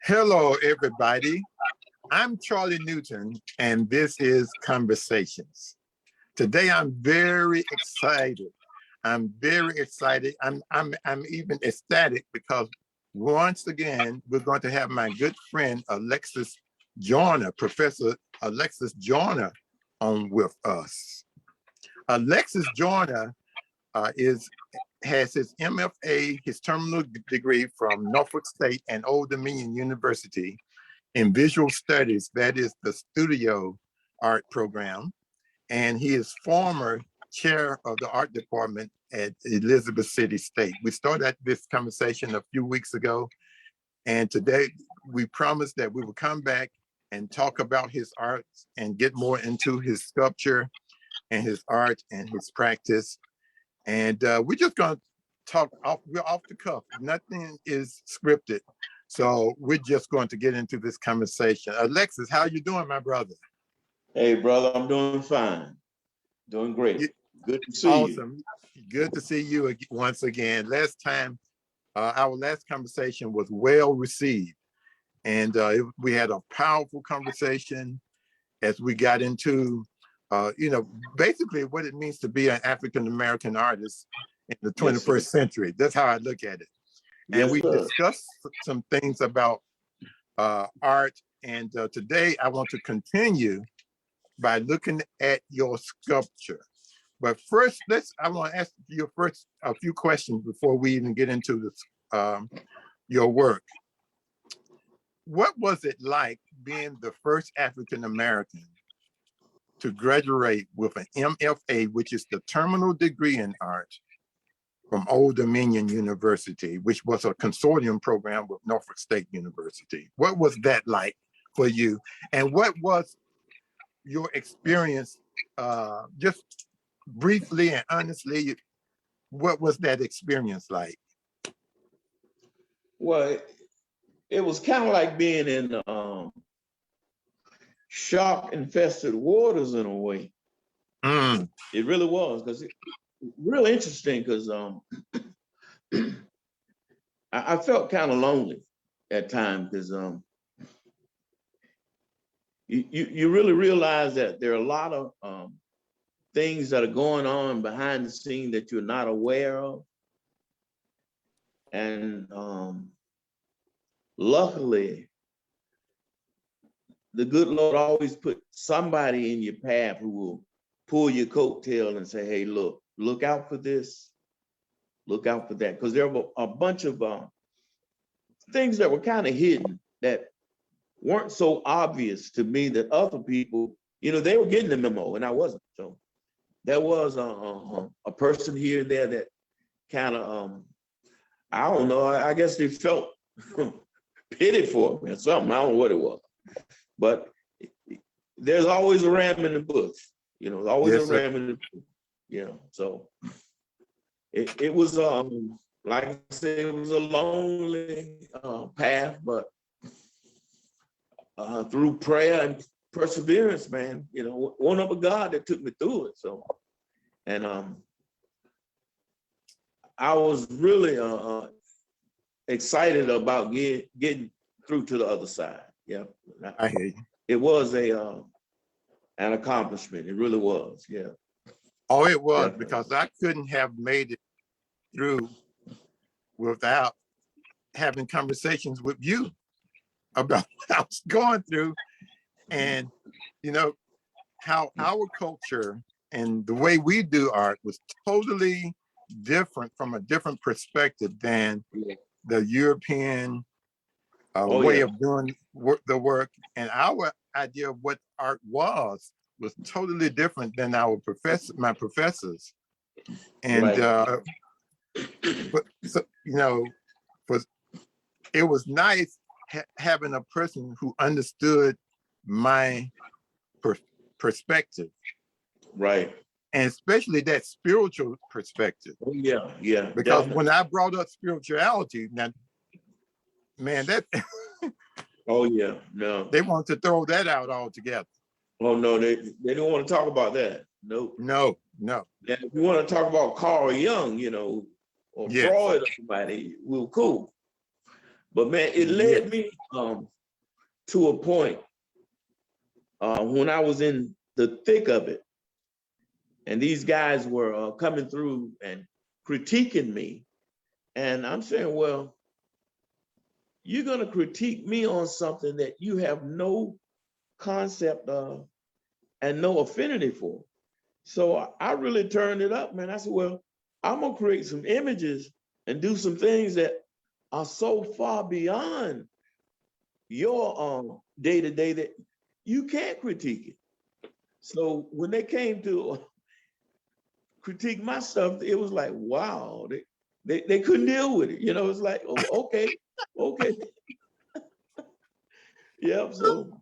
Hello, everybody. I'm Charlie Newton, and this is Conversations. Today, I'm very excited. I'm very excited. I'm even ecstatic because once again, we're going to have my good friend Alexis Joyner, Professor Alexis Joyner, on with us. Alexis Joyner has his MFA, his terminal degree from Norfolk State and Old Dominion University in visual studies, that is the studio art program. And he is former chair of the art department at Elizabeth City State. We started this conversation a few weeks ago, and today we promised that we would come back and talk about his art and get more into his sculpture and his art and his practice. And we're just going to talk we're off the cuff. Nothing is scripted. So we're just going to get into this conversation. Alexis, how you doing, my brother? Hey, brother, I'm doing fine. Doing great. Good to see you. Awesome. Good to see you once again. Last time, our last conversation was well received. And we had a powerful conversation as we got into basically what it means to be an African-American artist in the 21st century. That's how I look at it. And we discussed some things about art. And today I want to continue by looking at your sculpture. But first, I want to ask you first a few questions before we even get into this, your work. What was it like being the first African-American to graduate with an MFA, which is the terminal degree in art, from Old Dominion University, which was a consortium program with Norfolk State University? What was that like for you? And what was your experience, just briefly and honestly, what was that experience like? Well, it was kind of like being in shark-infested waters in a way. It really was, because it's really interesting, because I felt kind of lonely at times, because you really realize that there are a lot of things that are going on behind the scene that you're not aware of. And luckily, the good Lord always put somebody in your path who will pull your coattail and say, hey, look out for this, look out for that. Because there were a bunch of things that were kind of hidden that weren't so obvious to me that other people, they were getting the memo and I wasn't. So there was a person here and there that kind of, I don't know, I guess they felt pity for me or something. I don't know what it was. But there's always a ram in the bush, there's always a ram in the bush, So it was, like I said, it was a lonely path, but through prayer and perseverance, man, one of a God that took me through it. So, and I was really excited about getting through to the other side. Yeah, I hear you. It was an accomplishment. It really was. Yeah. Oh, it was. Definitely. Because I couldn't have made it through without having conversations with you about what I was going through, and how our culture and the way we do art was totally different from a different perspective than the European way of doing the work. And our idea of what art was totally different than my professors. And but so, it was nice having a person who understood my perspective. Right. And especially that spiritual perspective. Oh, yeah, yeah. Because definitely. when I brought up spirituality, now, man, that oh yeah, no. they want to throw that out altogether. Oh no, they don't want to talk about that. Nope. No. And if you want to talk about Carl Jung, or Freud or somebody, well, cool. But man, it led me to a point when I was in the thick of it, and these guys were coming through and critiquing me. And I'm saying, well, you're going to critique me on something that you have no concept of and no affinity for. So I really turned it up, man. I said, well, I'm going to create some images and do some things that are so far beyond your day-to-day that you can't critique it. So when they came to critique my stuff, it was like, wow, they couldn't deal with it. You know, it's like, oh, okay. Yeah, so.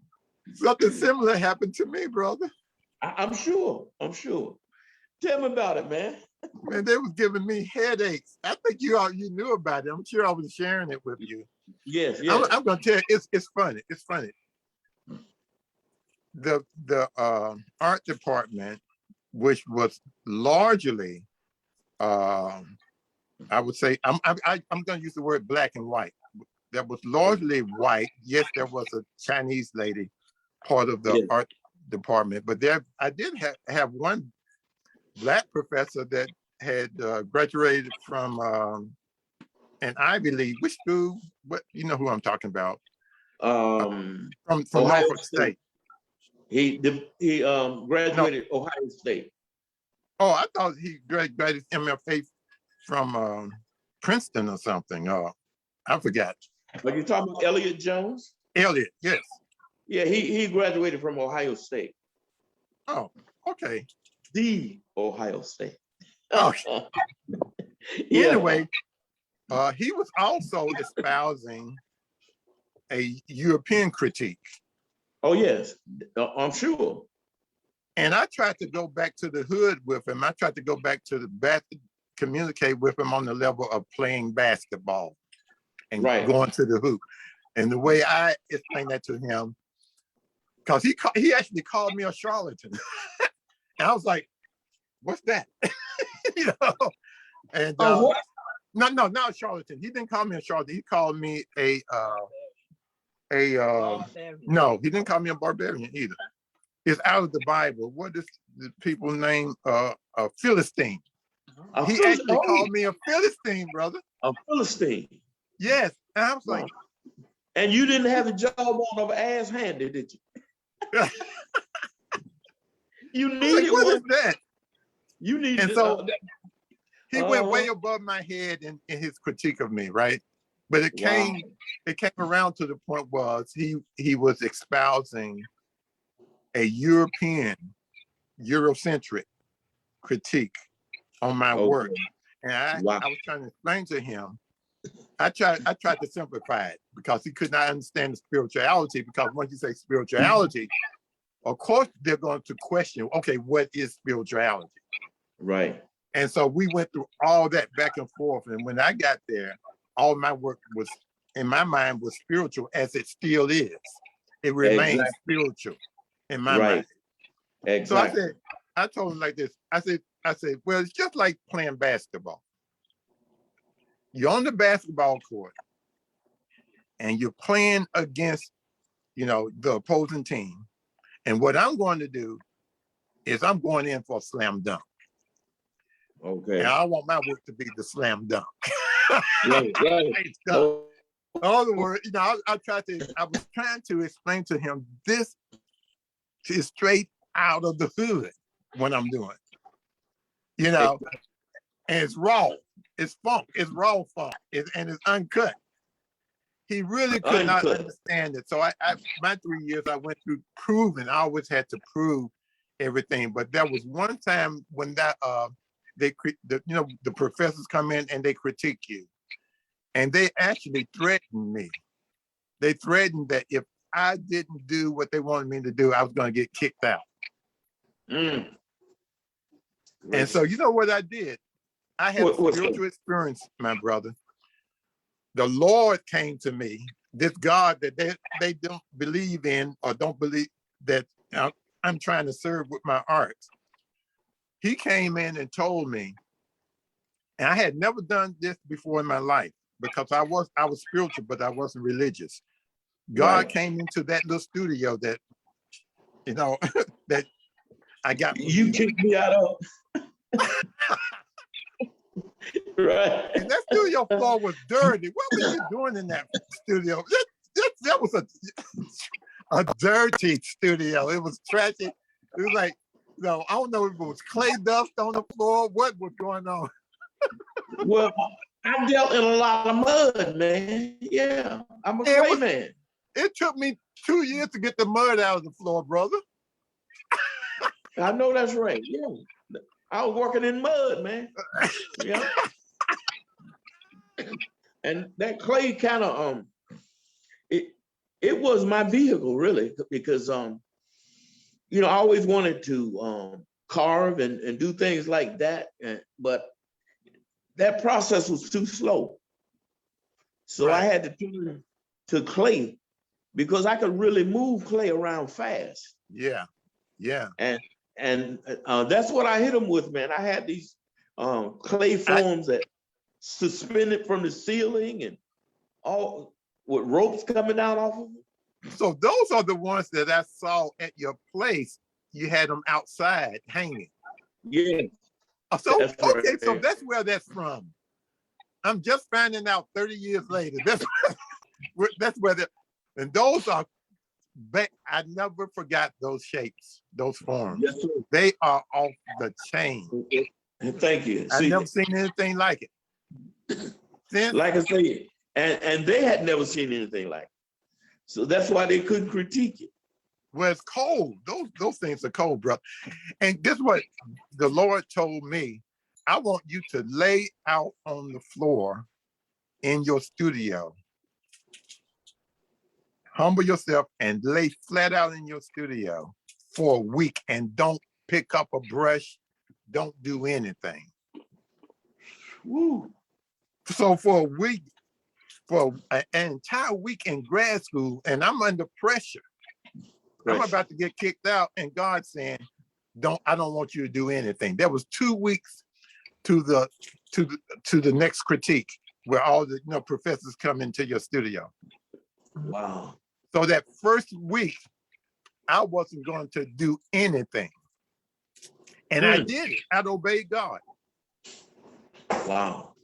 Something similar happened to me, brother. I'm sure. Tell me about it, man. Man, they was giving me headaches. I think you knew about it. I'm sure I was sharing it with you. Yes. I'm gonna tell you, it's funny. It's funny. The art department, which was largely, I would say, I'm gonna use the word black and white. That was largely white. Yes, there was a Chinese lady part of the art department, but I did have one Black professor that had graduated from an Ivy League. Which school? What, you know who I'm talking about? From Ohio Norfolk State. He graduated Ohio State. Oh, I thought he graduated MFA from Princeton or something. I forgot. Are you talking about Elliot Jones? Elliot, yes. Yeah, he graduated from Ohio State. Oh, okay. The Ohio State. Okay. Yeah. Anyway, he was also espousing a European critique. Oh, yes, I'm sure. And I tried to go back to the hood with him. I tried to go back to the back, communicate with him on the level of playing basketball and going to the hoop. And the way I explained that to him, because he actually called me a charlatan. And I was like, what's that? You know? And what? No, not a charlatan. He didn't call me a charlatan. He called me no, he didn't call me a barbarian either. It's out of the Bible. What is the people's name? A Philistine. He actually called me a Philistine, brother. A Philistine. Yes. And I was like, and you didn't have the jawbone of ass handed, did you? You needed what one. Is that? You needed. And so he went way above my head in his critique of me, right? But it came around to the point was he was espousing a Eurocentric critique on my work. And I was trying to explain to him, I tried to simplify it because he could not understand the spirituality, because once you say spirituality, of course they're going to question, okay, what is spirituality? Right. And so we went through all that back and forth. And when I got there, all my work was, in my mind, was spiritual, as it still is. It remains spiritual in my mind. Exactly. So I told him like this. I said, well, it's just like playing basketball. You're on the basketball court and you're playing against, the opposing team. And what I'm going to do is I'm going in for a slam dunk. Okay. And I want my work to be the slam dunk. Right. In other words, I was trying to explain to him, this is straight out of the hood when I'm doing, and it's raw, it's funk, it's raw funk, and it's uncut. He really could not understand it. So my 3 years I went through proving. I always had to prove everything. But there was one time when the professors come in and they critique you, and they actually threatened me. They threatened that if I didn't do what they wanted me to do, I was going to get kicked out. And so you know what I did? I had a spiritual experience, my brother. The Lord came to me, this God that they don't believe in, or don't believe that I'm trying to serve with my art. He came in and told me, and I had never done this before in my life, because I was spiritual, but I wasn't religious. God Right. came into that little studio that, you know, that I got from You you. kicked me out of. Right. And that studio floor was dirty. What were you doing in that studio? That was a dirty studio. It was trashy. It was like, I don't know if it was clay dust on the floor. What was going on? Well, I dealt in a lot of mud, man. Yeah, I'm a It clay was- man. It took me 2 years to get the mud out of the floor, brother. I know that's right. Yeah, I was working in mud, man. Yeah, and that clay kind of it was my vehicle really because you know I always wanted to carve and do things like that, but that process was too slow. So I Right. had to turn to clay because I could really move clay around fast. Yeah. Yeah. And that's what I hit them with, man. I had these clay forms that suspended from the ceiling and all with ropes coming down off of them. So those are the ones that I saw at your place. You had them outside hanging. Yeah. So That's okay, right. so that's where that's from. I'm just finding out 30 years later. That's where and those are. I never forgot those shapes, those forms. Yes, sir. They are off the chain. Thank you. I've See, never seen anything like it. Since, like I said, and they had never seen anything like it. So that's why they couldn't critique it. well, it's cold. Those things are cold, brother. And guess what? The Lord told me, I want you to lay out on the floor in your studio. Humble yourself and lay flat out in your studio for a week and don't pick up a brush. Don't do anything. Woo. So for a week, for an entire week in grad school, and I'm under pressure. I'm about to get kicked out, and God saying, I don't want you to do anything. There was 2 weeks to the next critique where all the professors come into your studio. Wow. So that first week, I wasn't going to do anything. And I did it. I'd obeyed God. Wow.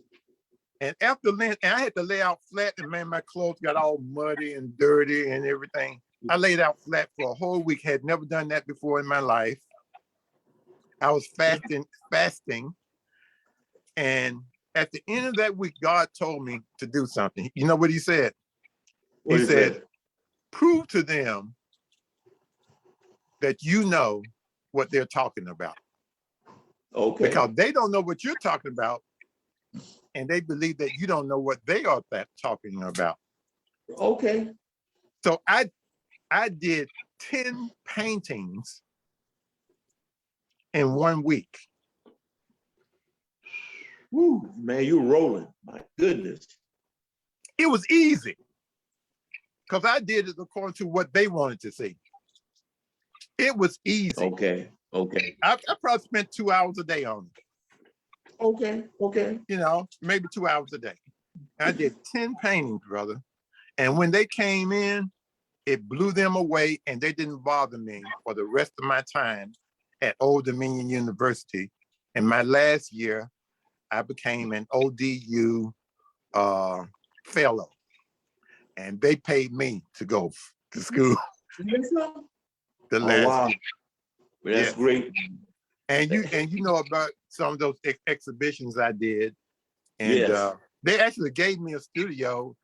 And after Lent, and I had to lay out flat, and man, my clothes got all muddy and dirty and everything. I laid out flat for a whole week, had never done that before in my life. I was fasting. And at the end of that week, God told me to do something. You know what he said? He said, prove to them that you know what they're talking about. Okay. Because they don't know what you're talking about, and they believe that you don't know what they are talking about. Okay. So I did 10 paintings in 1 week. Woo, man, you're rolling. My goodness. It was easy because I did it according to what they wanted to see. It was easy. Okay. Okay. I probably spent 2 hours a day on it. Okay. Okay. Maybe 2 hours a day. I did 10 paintings, brother. And when they came in, it blew them away, and they didn't bother me for the rest of my time at Old Dominion University. In my last year, I became an ODU fellow, and they paid me to go to school. The last wow. year. Well, that's great. And you know about some of those exhibitions I did, and they actually gave me a studio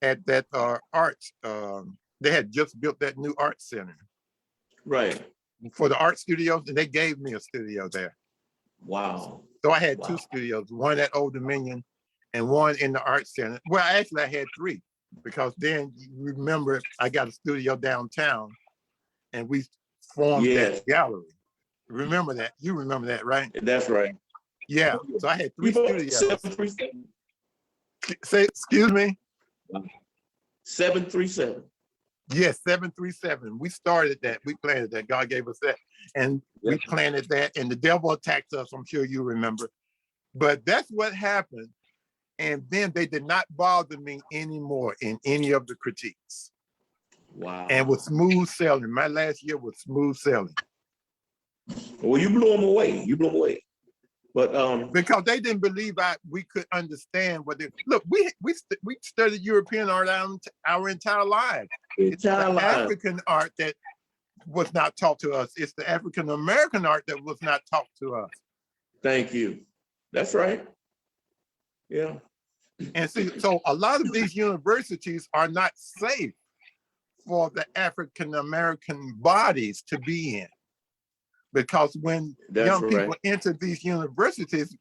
at that arts. They had just built that new art center, right, for the art studios, and they gave me a studio there. Wow. So I had 2 studios, one at Old Dominion and one in the art center. Well, actually I had 3, because then you remember I got a studio downtown, and we formed that gallery. Remember that? You remember that, right? That's right. Yeah. So I had 3 studios. 737. Say, excuse me? 737. Yes, 737. We started that. We planted that. God gave us that. And we planted that, and the devil attacked us. I'm sure you remember. But that's what happened. And then they did not bother me anymore in any of the critiques. Wow. And was smooth sailing. My last year was smooth sailing. Well, you blew them away. You blew them away. But because they didn't believe we could understand what they look. We studied European art our entire lives. It's the African art that was not taught to us. It's the African American art that was not taught to us. Thank you. That's right. Yeah. And see, so a lot of these universities are not safe for the African American bodies to be in. Because when young people enter these universities,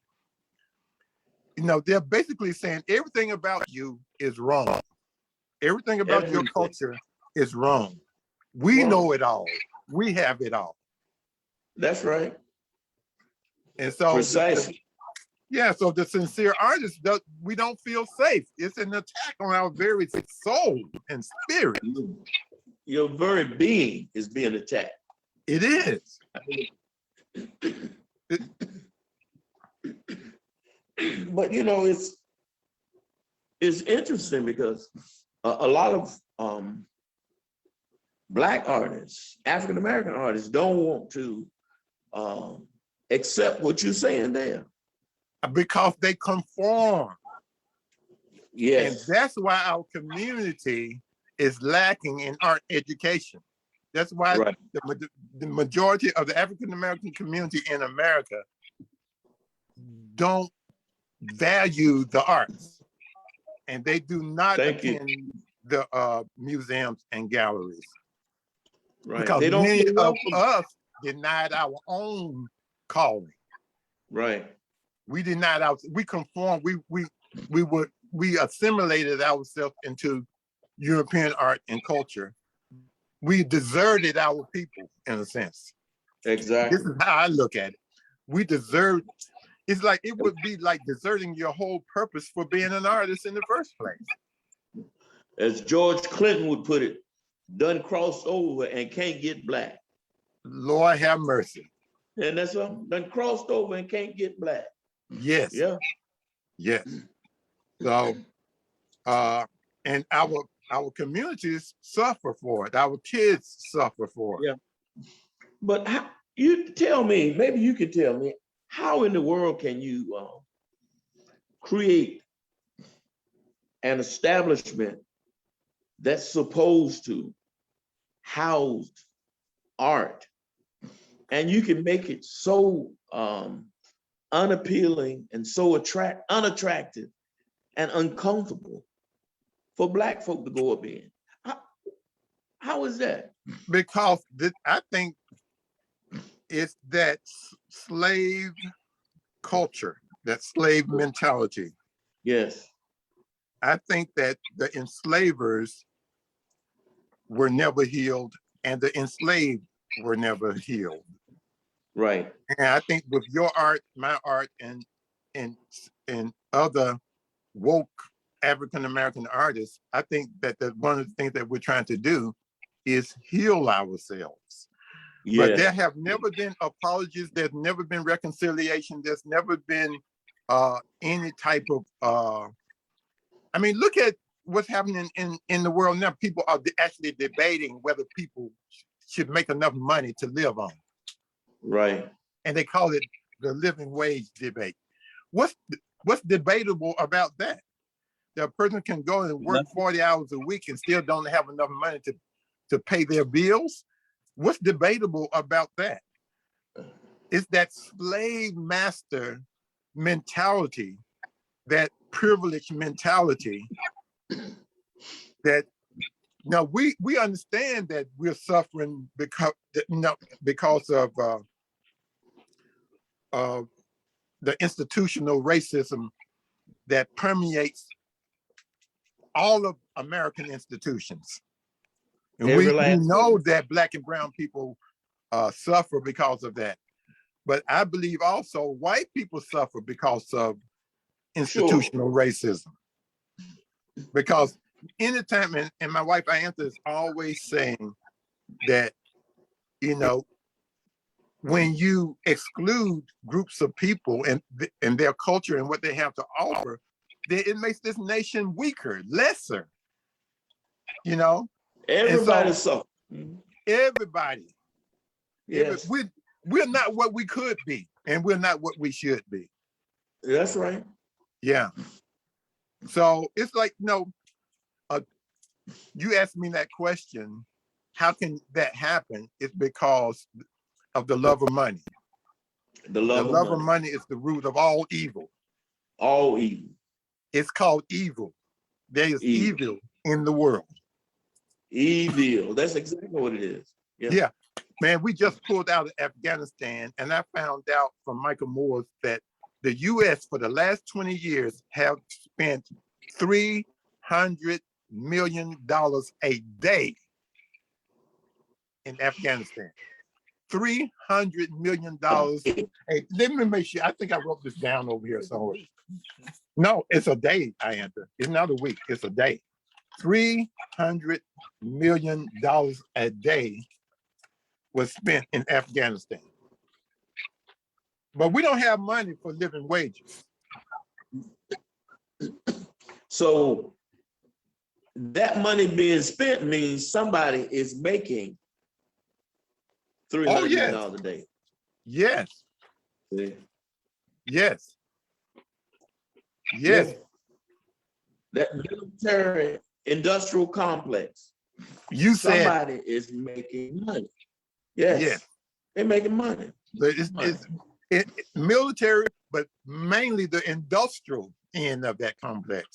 they're basically saying everything about you is wrong. Everything about your culture is wrong. We know it all. We have it all. That's right. And so, precisely. So the sincere artist, we don't feel safe. It's an attack on our very soul and spirit. Your very being is being attacked. It is. But it's interesting because a lot of Black artists, African American artists, don't want to accept what you're saying there. Because they conform. Yes. And that's why our community is lacking in art education. That's why the majority of the African American community in America don't value the arts, and they do not attend the museums and galleries. Right. Because they don't many of us denied our own calling. Right. We denied we conformed. We assimilated ourselves into European art and culture. We deserted our people in a sense. Exactly. This is how I look at it. We deserve. It's like it would be like deserting your whole purpose for being an artist in the first place. As George Clinton would put it, done crossed over and can't get Black. Lord have mercy. And that's what done crossed over and can't get Black. Yes. Yeah. Yes. So, and our communities suffer for it. Our kids suffer for it. Yeah. But you tell me, maybe you could tell me, how in the world can you create an establishment that's supposed to house art, and you can make it so unappealing and so unattractive and uncomfortable for Black folk to go up in? How is that? Because I think it's that slave culture, that slave mentality. Yes. I think that the enslavers were never healed and the enslaved were never healed. Right. And I think with your art, my art, and other woke African-American artists, I think that one of the things that we're trying to do is heal ourselves. Yes. But there have never been apologies. There's never been reconciliation. There's never been any type of, I mean, look at what's happening in the world now. People are actually debating whether people should make enough money to live on. Right. And they call it the living wage debate. What's debatable about that? The person can go and work 40 hours a week and still don't have enough money to pay their bills. What's debatable about that? It's that slave master mentality, that privileged mentality that now we understand that we're suffering because of the institutional racism that permeates all of American institutions. And we know that Black and brown people suffer because of that. But I believe also white people suffer because of institutional racism. Because anytime, and my wife Aantha is always saying that, when you exclude groups of people and their culture and what they have to offer, it makes this nation weaker, lesser, you know? Everybody And so. so everybody, Yes, we're not what we could be, and we're not what we should be. that's right. Yeah. So it's like, you asked me that question, how can that happen? It's because of the love of money. The The love of love of money. money is the root of all evil. All evil. It's called evil. There is evil in the world. Evil. That's exactly what it is. Yeah. Yeah. Man, we just pulled out of Afghanistan, and I found out from Michael Moores that the US for the last 20 years have spent $300 million a day in Afghanistan. $300 million. Hey, let me make sure. I think I wrote this down over here somewhere. No, it's a day, I enter. It's not a week, it's a day. $300 million a day was spent in Afghanistan. But we don't have money for living wages. So that money being spent means somebody is making $300 million a day. Yes. See? Yes. Yes. That military industrial complex. You said somebody is making money. Yes. They're making money. It's military, but mainly the industrial end of that complex.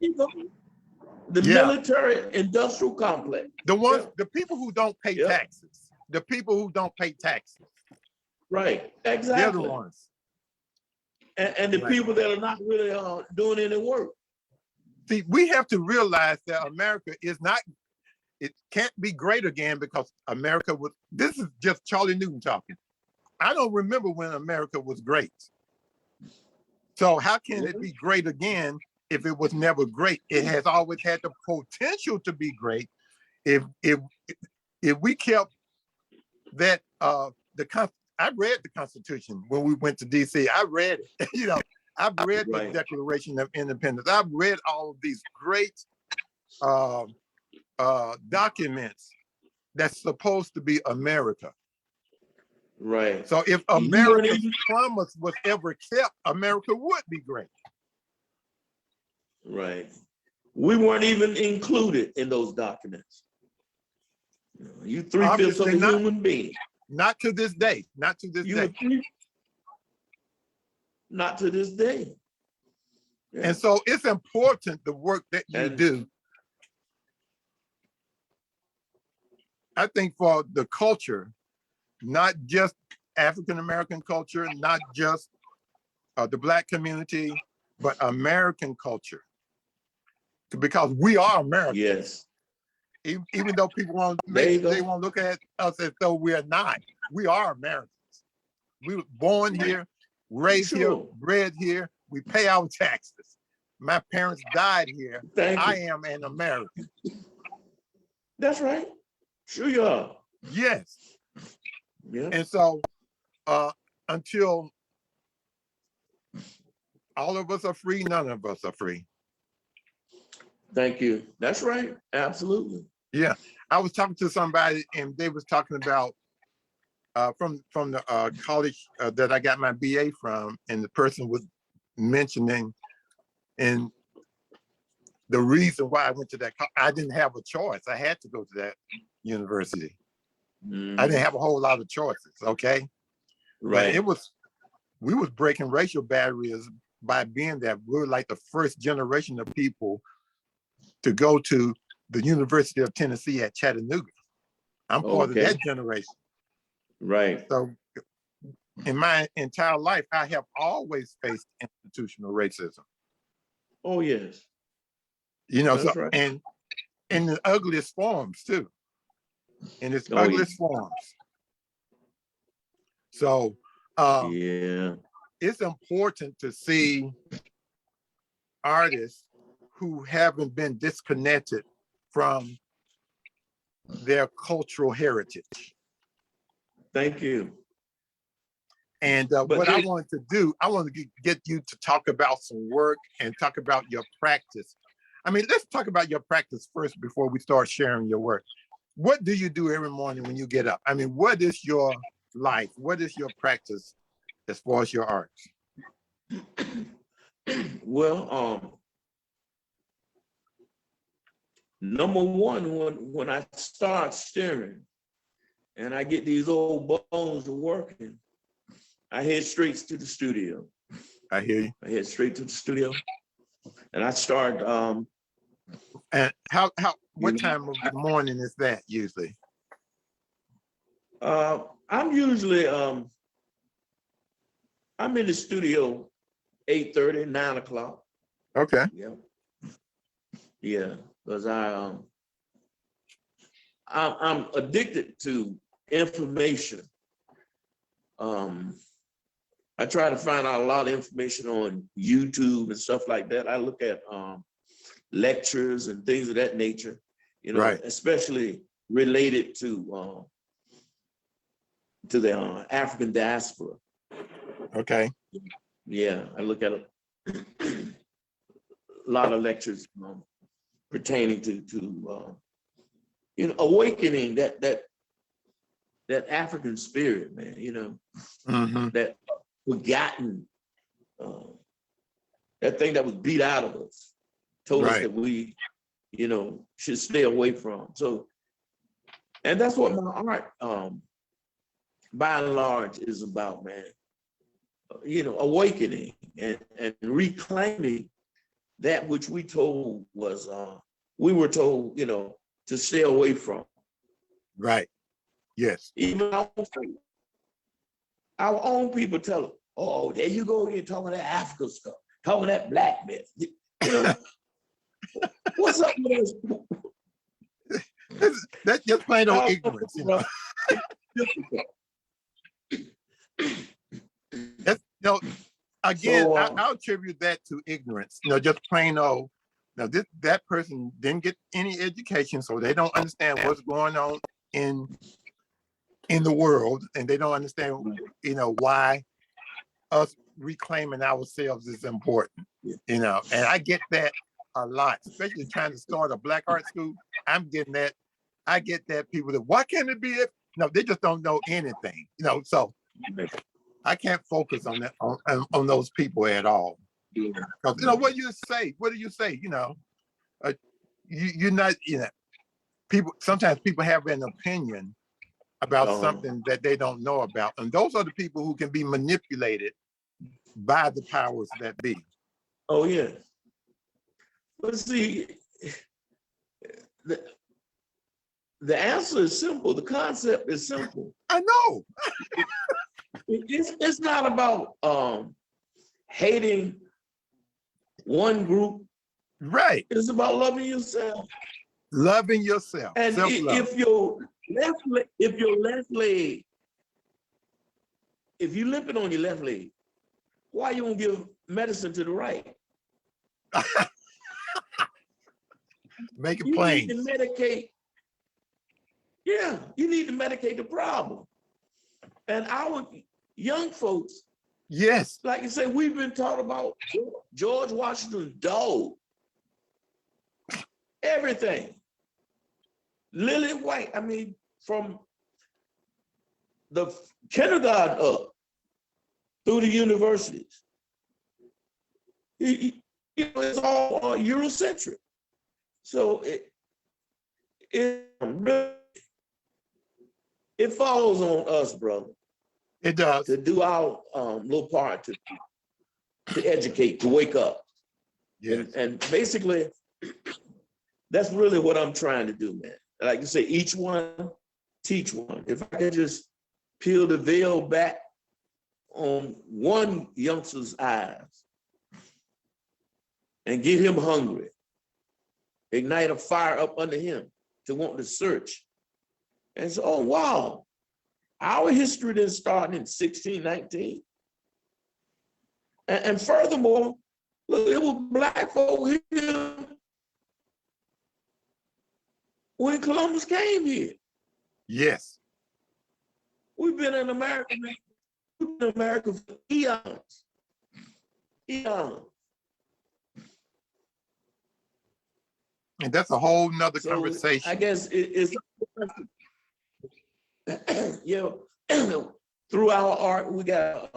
The military industrial complex. The people who don't pay taxes. The people who don't pay taxes. Right, exactly. They're the ones. And the people that are not really doing any work. See, we have to realize that America is not, it can't be great again because America was, this is just Charlie Newton talking. I don't remember when America was great. So how can it be great again if it was never great? It has always had the potential to be great. If we kept that, I read the Constitution when we went to DC. I read it, I've read the Declaration of Independence. I've read all of these great documents that's supposed to be America. Right. So if America's promise was ever kept, America would be great. Right. We weren't even included in those documents. You 3/5 of a human being. Not to this day. Not to this day. Not to this day. Yeah. And so it's important, the work that you do. I think for the culture, not just African-American culture, not just the Black community, but American culture. Because we are Americans. Yes. Even though people they won't look at us as though we are not. We are Americans. We were born here, raised here, bred here. We pay our taxes. My parents died here. I am an American. That's right. Sure you are. Yes. Yeah. And so until all of us are free, none of us are free. Thank you. That's right. Absolutely. Yeah. I was talking to somebody and they was talking about from the college that I got my BA from, and the person was mentioning and the reason why I went to that, I didn't have a choice. I had to go to that university. I didn't have a whole lot of choices, okay? Right. But we was breaking racial barriers by being there. We were like the first generation of people to go to the University of Tennessee at Chattanooga. I'm part of that generation. Right. So in my entire life, I have always faced institutional racism. Oh, yes. So, right. And in the ugliest forms too. In its ugliest forms. So it's important to see artists who haven't been disconnected from their cultural heritage. Thank you. And But what I wanted to do, I wanted to get you to talk about some work and talk about your practice. I mean, let's talk about your practice first before we start sharing your work. What do you do every morning when you get up? I mean, what is your life? What is your practice as far as your art? well, number one, when I start staring and I get these old bones working, I head straight to the studio. I hear you. I head straight to the studio, and I start. And what time of the morning is that usually? I'm usually I'm in the studio 8:30, 9 o'clock. Okay. Yeah, because I'm addicted to information. I try to find out a lot of information on YouTube and stuff like that. I look at lectures and things of that nature, Right. especially related to the African diaspora. Okay. Yeah, I look at a lot of lectures pertaining to awakening that African spirit, man. Mm-hmm. That forgotten, that thing that was beat out of us, told us that we, should stay away from. So, and that's what my art, by and large, is about, man. Awakening and reclaiming that which we were told, to stay away from. Right. Yes. Even our own people tell them, oh, there you go again, talking that Africa stuff, talking that black myth. What's up with us? That's just plain old ignorance. That's, again, So, I'll attribute that to ignorance. Just plain old. Now, that person didn't get any education, so they don't understand what's going on in the world, and they don't understand, why us reclaiming ourselves is important. And I get that a lot, especially trying to start a black art school. I'm getting that. I get that people that, why can't it be if? No, they just don't know anything. So I can't focus on that on those people at all. Because what do you say? What do you say? You're not. People sometimes people have an opinion about something that they don't know about, and those are the people who can be manipulated by the powers that be. Oh yeah. But see, the answer is simple. The concept is simple. I know. It's not about hating one group. Right. It's about loving yourself. Loving yourself. And self-love. if your left leg, if you limping on your left leg, why you don't give medicine to the right? Make it you plain. Need to medicate. Yeah, you need to medicate the problem. And our young folks, yes, like you say, we've been taught about George Washington's dog. Everything. Lily White, I mean, from the kindergarten up through the universities. It's all Eurocentric. So it falls on us, brother. It does. To do our little part to educate, to wake up. Yes. And basically, that's really what I'm trying to do, man. Like you say, each one, teach one. If I could just peel the veil back on one youngster's eyes and get him hungry, ignite a fire up under him to want to search. And so, oh, wow, our history didn't start in 1619. And furthermore, look, it was black folk here when Columbus came here. Yes. We've been in America in America for eons. Eons. And that's a whole nother So conversation. I guess it's you know, through our art, we got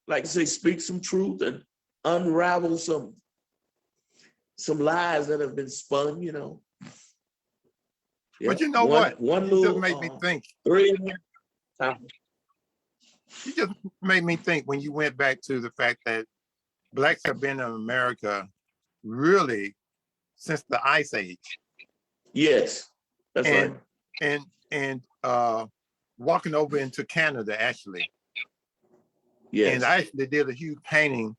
like I say, speak some truth and unravel some lies that have been spun, you know. But Yeah. you know what? One You little just made me think. You You just made me think when you went back to the fact that Blacks have been in America really since the Ice Age. Yes, that's and right. and walking over into Canada actually. Yes. And I actually did a huge painting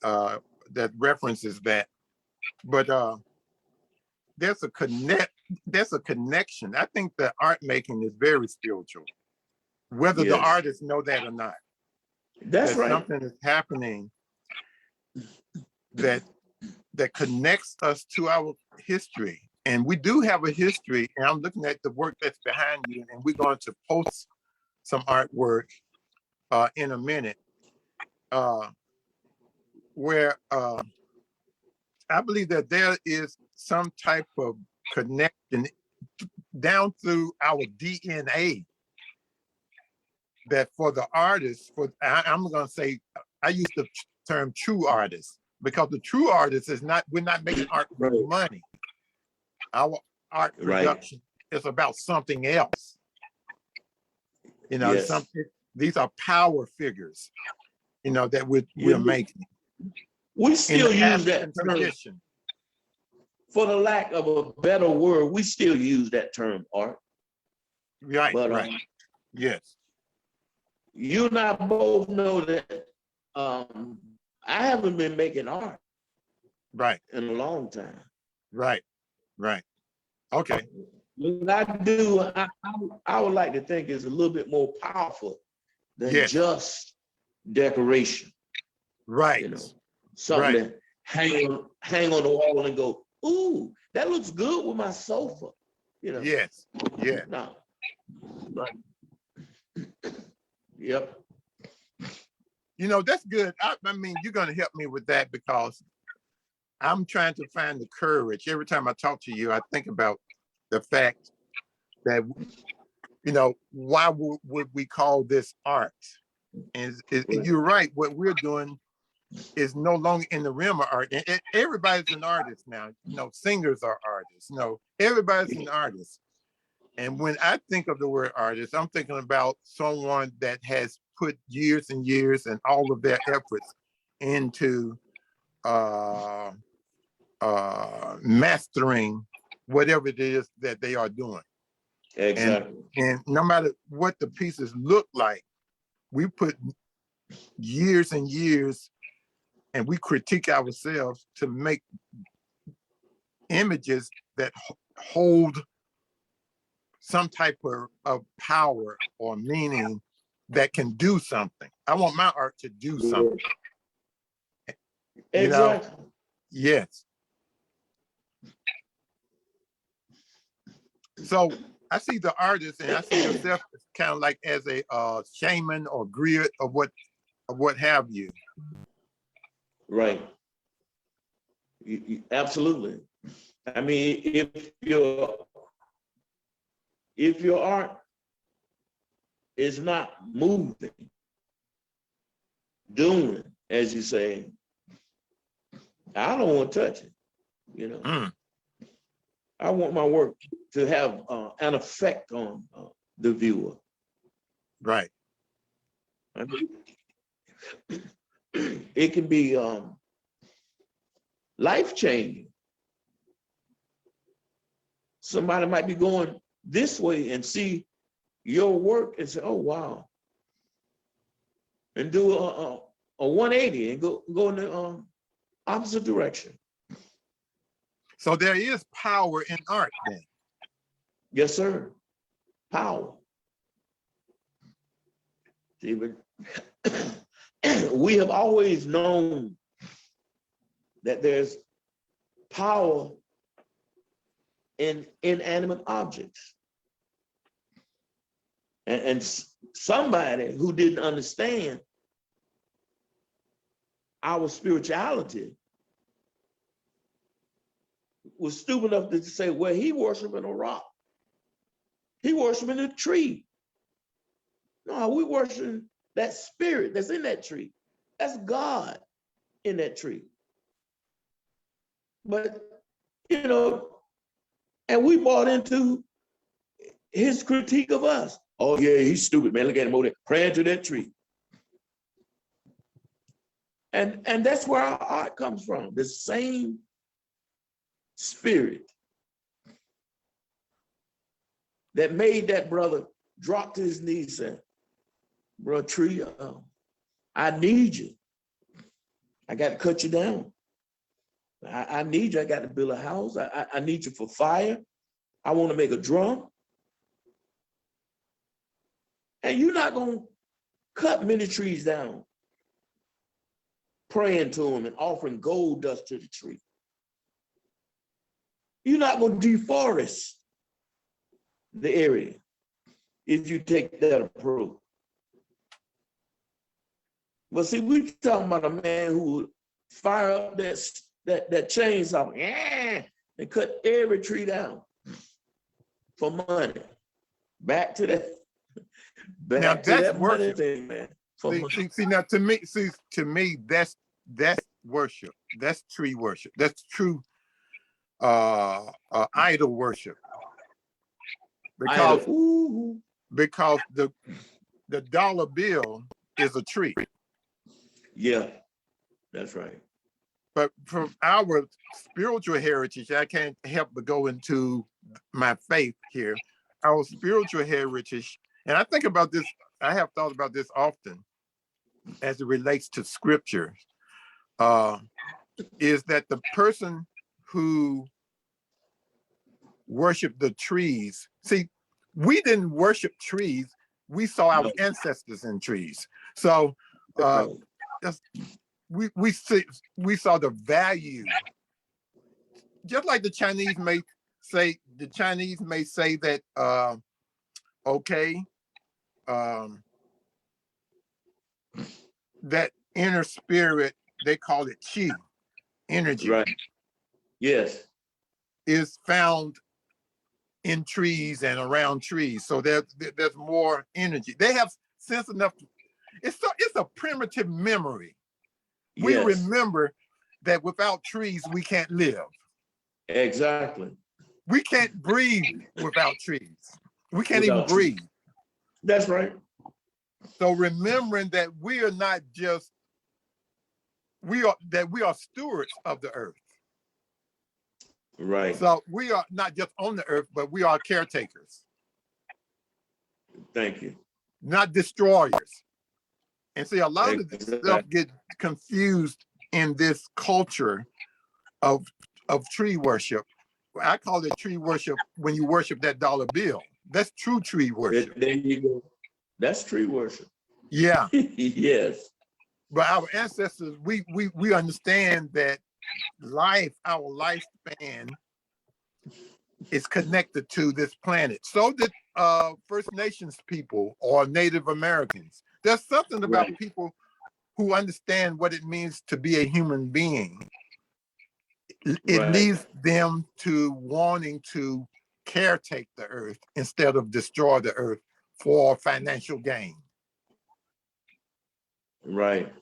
that references that. But there's a connection. I think that art making is very spiritual, whether the Yes. artists know that or not. That's That right. something is happening that connects us to our history. And we do have a history, and I'm looking at the work that's behind you, and we're going to post some artwork in a minute, where I believe that there is some type of connection down through our DNA that for the artists, I'm going to say, I use the term true artist, because the true artist is not, we're not making art for money. Our art production is about something else. You know, these are power figures, you know, that we're making. We still use that term. Tradition. For the lack of a better word, we still use that term, art. Right, but, right. Yes. You and I both know that I haven't been making art in a long time. Right. Okay. What I do, I would like to think is a little bit more powerful than just decoration. Right. You know, something that hang on the wall and go, ooh, that looks good with my sofa. You know. Yes. Yeah. No. But, yep. You know, that's good. I mean, you're going to help me with that, because I'm trying to find the courage. Every time I talk to you, I think about the fact that, you know, why would we call this art? And you're right. What we're doing is no longer in the realm of art. And everybody's an artist now. You know, singers are artists. No, everybody's an artist. And when I think of the word artist, I'm thinking about someone that has put years and years and all of their efforts into mastering whatever it is that they are doing. Exactly. And no matter what the pieces look like, we put years and years, and we critique ourselves to make images that hold some type of power or meaning that can do something. I want my art to do something. You know? Yes. So I see the artist, and I see yourself kind of like as a shaman or griot or what have you. Right. Absolutely. I mean, if your art is not moving, doing, as you say, I don't want to touch it. You know, I want my work to have an effect on the viewer. Right. I mean, it can be life-changing. Somebody might be going this way and see your work and say, oh, wow. And do a 180 and go in the opposite direction. So there is power in art then. Yes, sir. Power. See, but we have always known that there's power in inanimate objects. And somebody who didn't understand our spirituality was stupid enough to say, well, he worshiping a rock. He worshiping a tree. No, we worshiping that spirit that's in that tree. That's God in that tree. But, you know, and we bought into his critique of us. Oh yeah, he's stupid, man. Look at him over there praying to that tree. And that's where our art comes from, the same spirit that made that brother drop to his knees and say, bro, tree, I need you. I got to cut you down. I need you. I got to build a house. I need you for fire. I want to make a drum. And you're not going to cut many trees down, praying to him and offering gold dust to the tree. You're not going to deforest the area if you take that approach. Well, see, we're talking about a man who would fire up that chainsaw, and cut every tree down for money. Back to that. Now that's worship. Thing, man. See, now to me, that's worship. That's tree worship. That's true idol worship. Because the dollar bill is a tree. Yeah, that's right. But from our spiritual heritage, I can't help but go into my faith here. Our spiritual heritage, and I think about this, I have thought about this often as it relates to scripture, is that the person who worshiped the trees, see, we didn't worship trees, we saw our ancestors in trees. So we saw the value, just like the Chinese may say that that inner spirit, they call it chi, energy, right? Yes, is found in trees and around trees. So there's more energy. They have sense enough. It's a primitive memory. We remember that without trees, we can't live. Exactly. We can't breathe without trees. We can't even breathe. That's right. So remembering that we are not just, we are stewards of the earth. Right. So we are not just on the earth, but we are caretakers. Thank you. Not destroyers. And see, a lot of this stuff get confused in this culture of tree worship. I call it tree worship when you worship that dollar bill. That's true tree worship. There you go. That's tree worship. Yeah. Yes. But our ancestors, we understand that our lifespan is connected to this planet. So did First Nations people or Native Americans. There's something about people who understand what it means to be a human being. It leads them to wanting to caretake the earth instead of destroy the earth for financial gain. Right.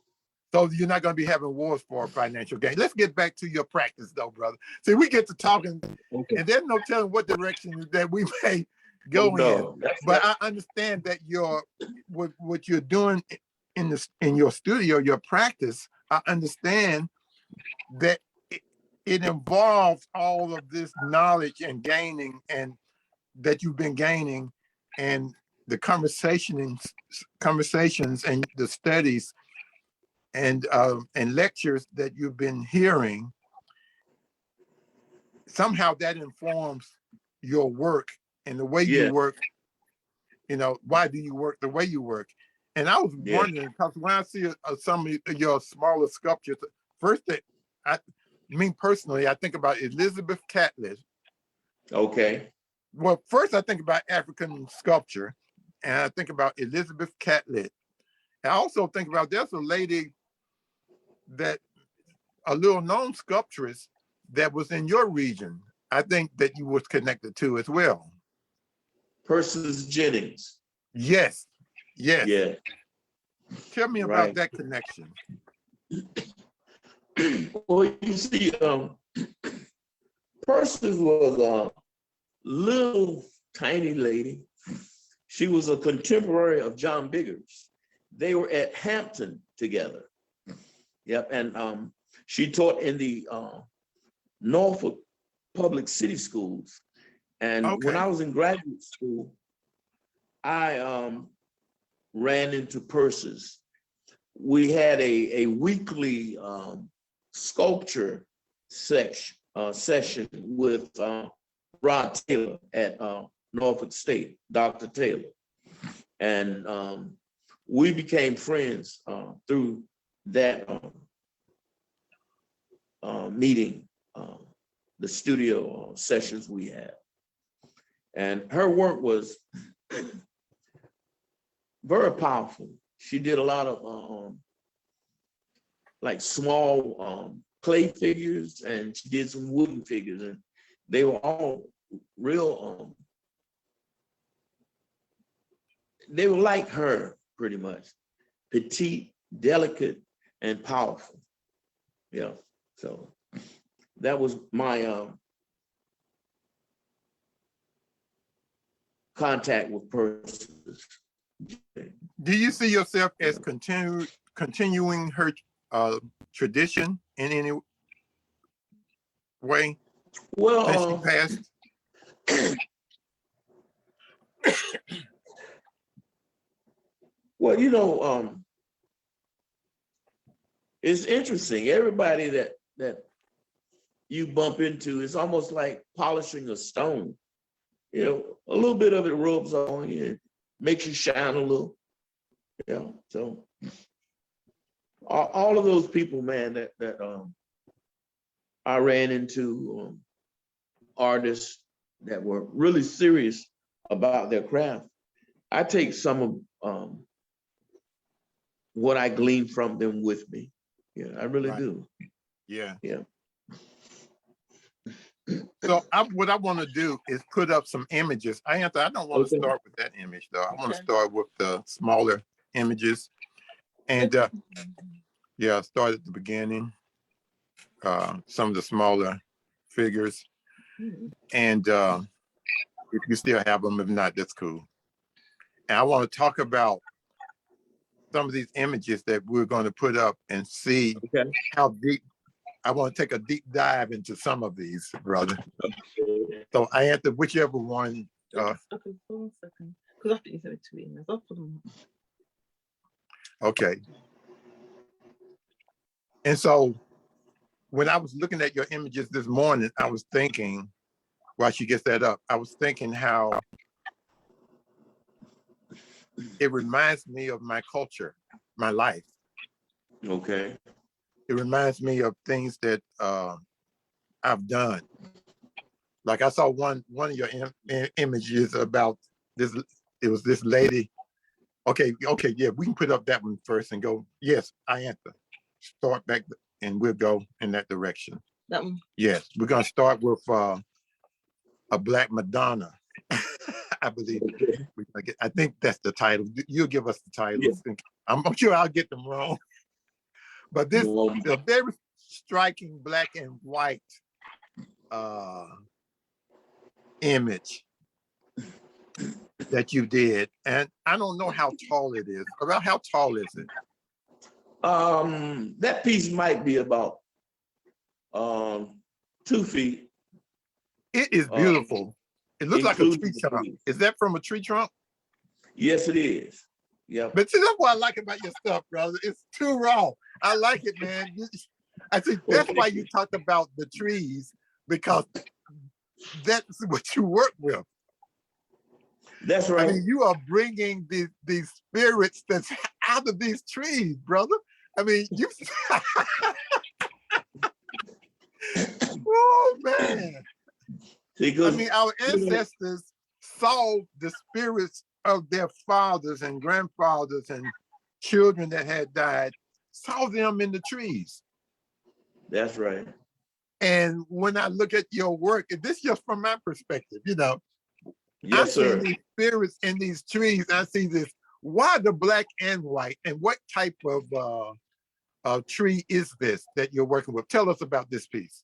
So you're not going to be having wars for financial gain. Let's get back to your practice though, brother. See, we get to talking and there's no telling what direction that we may go in. But I understand that what you're doing in your studio, your practice, I understand that it involves all of this knowledge and gaining and that you've been gaining and the conversations and the studies and lectures that you've been hearing. Somehow that informs your work and the way you work. You know, why do you work the way you work? And I was wondering, because when I see some of your smaller sculptures, first personally, I think about Elizabeth Catlett. Okay. Well, first I think about African sculpture, and I think about Elizabeth Catlett. I also think about there's a lady that a little known sculptress that was in your region. I think that you was connected to as well. Persis Jennings. Yes, yes. Yeah. Tell me about that connection. Well, you see, Persis was a little tiny lady. She was a contemporary of John Biggers. They were at Hampton together. Yep, and she taught in the Norfolk Public City Schools. And when I was in graduate school, I ran into Persis. We had a weekly sculpture session with Rod Taylor at Norfolk State, Dr. Taylor. And we became friends through that meeting, the studio sessions we had. And her work was very powerful. She did a lot of like small clay figures, and she did some wooden figures, and they were all real, they were like her pretty much, petite, delicate, and powerful. Yeah, so that was my contact with Persis. Do you see yourself as continuing her tradition in any way? Well, since she passed? Well, you know, it's interesting. Everybody that you bump into, it's almost like polishing a stone. You know, a little bit of it rubs on you, makes you shine a little. Yeah, so all of those people, man, that I ran into, artists that were really serious about their craft. I take some of what I gleaned from them with me. Yeah, I really do. Yeah. Yeah. So what I want to do is put up some images. I don't want to start with that image though. I want to start with the smaller images. And yeah, start at the beginning. Some of the smaller figures. And if you still have them, if not, that's cool. And I want to talk about some of these images that we're going to put up and see how deep. I want to take a deep dive into some of these, brother. So I have to, whichever one. Okay, hold on a second. Because I think you said it to me. I'll put them up. Okay. And so when I was looking at your images this morning, I was thinking, while she gets that up, I was thinking how it reminds me of my culture, my life. Okay. It reminds me of things that I've done. Like I saw one of your images about this. It was this lady. Okay, yeah, we can put up that one first and go. Yes, I answer. Start back, and we'll go in that direction. That one. Yes, we're gonna start with a Black Madonna. I believe. I think that's the title. You'll give us the titles. Yeah. I'm sure I'll get them wrong. But this is a very striking black and white image that you did. And I don't know how tall it is. About how tall is it? That piece might be about 2 feet. It is beautiful. It looks like a tree trunk. Is that from a tree trunk? Yes, it is. Yeah. But see, that's what I like about your stuff, brother. It's too raw. I like it, man. I think that's why you talked about the trees, because that's what you work with. That's right. I mean, you are bringing these spirits that's out of these trees, brother. I mean, you. Oh man. I mean, our ancestors saw the spirits of their fathers and grandfathers and children that had died, saw them in the trees. That's right. And when I look at your work, and this just from my perspective, you know, I'm Yes, seeing sir. these spirits in these trees. I see this. Why the black and white? And what type of tree is this that you're working with? Tell us about this piece.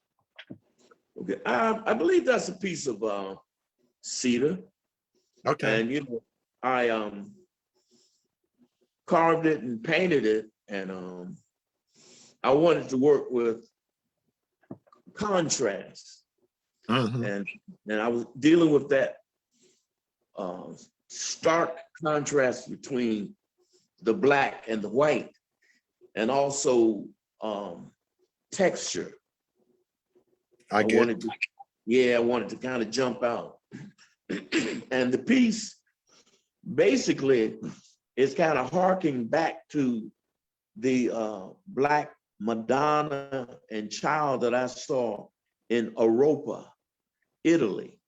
Okay. I believe that's a piece of cedar. Okay. And I carved it and painted it, and I wanted to work with contrast. Mhm. And I was dealing with that stark contrast between the black and the white, and also texture. I get wanted to, yeah, I wanted to kind of jump out. And the piece basically is kind of harking back to the Black Madonna and Child that I saw in Europa, Italy.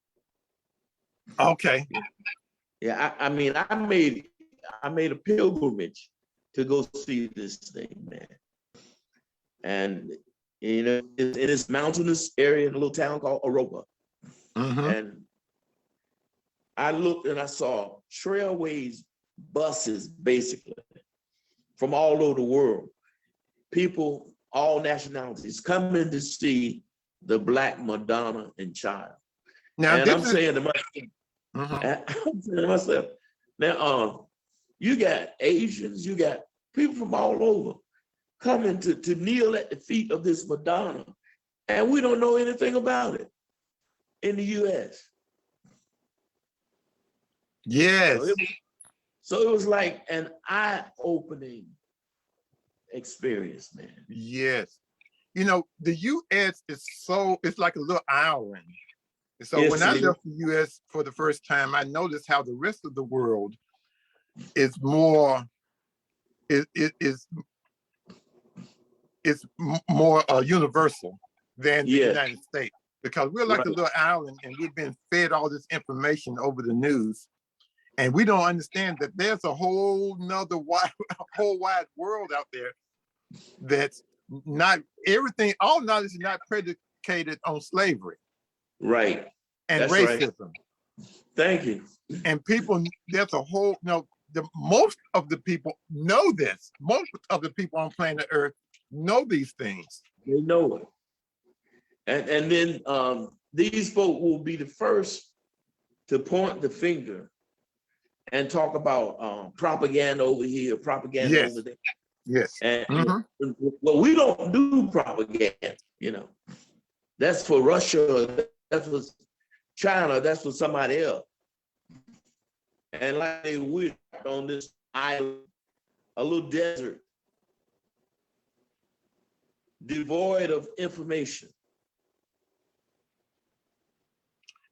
Okay. Yeah, I mean, I made a pilgrimage to go see this thing, man. And in this mountainous area in a little town called Europa. Mhm. And I looked and I saw trailways buses, basically, from all over the world. People, all nationalities, coming to see the Black Madonna and Child. Now And this I'm is saying to myself, mhm. I'm saying to myself, now you got Asians, you got people from all over coming to kneel at the feet of this Madonna, and we don't know anything about it in the US. Yes. So it was like an eye-opening experience, man. Yes. You know, the US is it's like a little island. So when Yes, I it is. left the US for the first time, I noticed how the rest of the world is more, is more universal than the Yes, United States, because we're like a right, little island and we've been fed all this information over the news. And we don't understand that there's a whole nother whole wide world out there that's not everything, all knowledge is not predicated on slavery right. and That's right. racism. Thank you. And people, there's a whole, most of the people know this. Most of the people on planet Earth know these things. They know it. And then these folk will be the first to point the finger and talk about propaganda over here, propaganda Yes, over there. yes. And Mhm. well, we don't do propaganda, That's for Russia, that's for China, that's for somebody else. And like we're on this island, a little desert, devoid of information.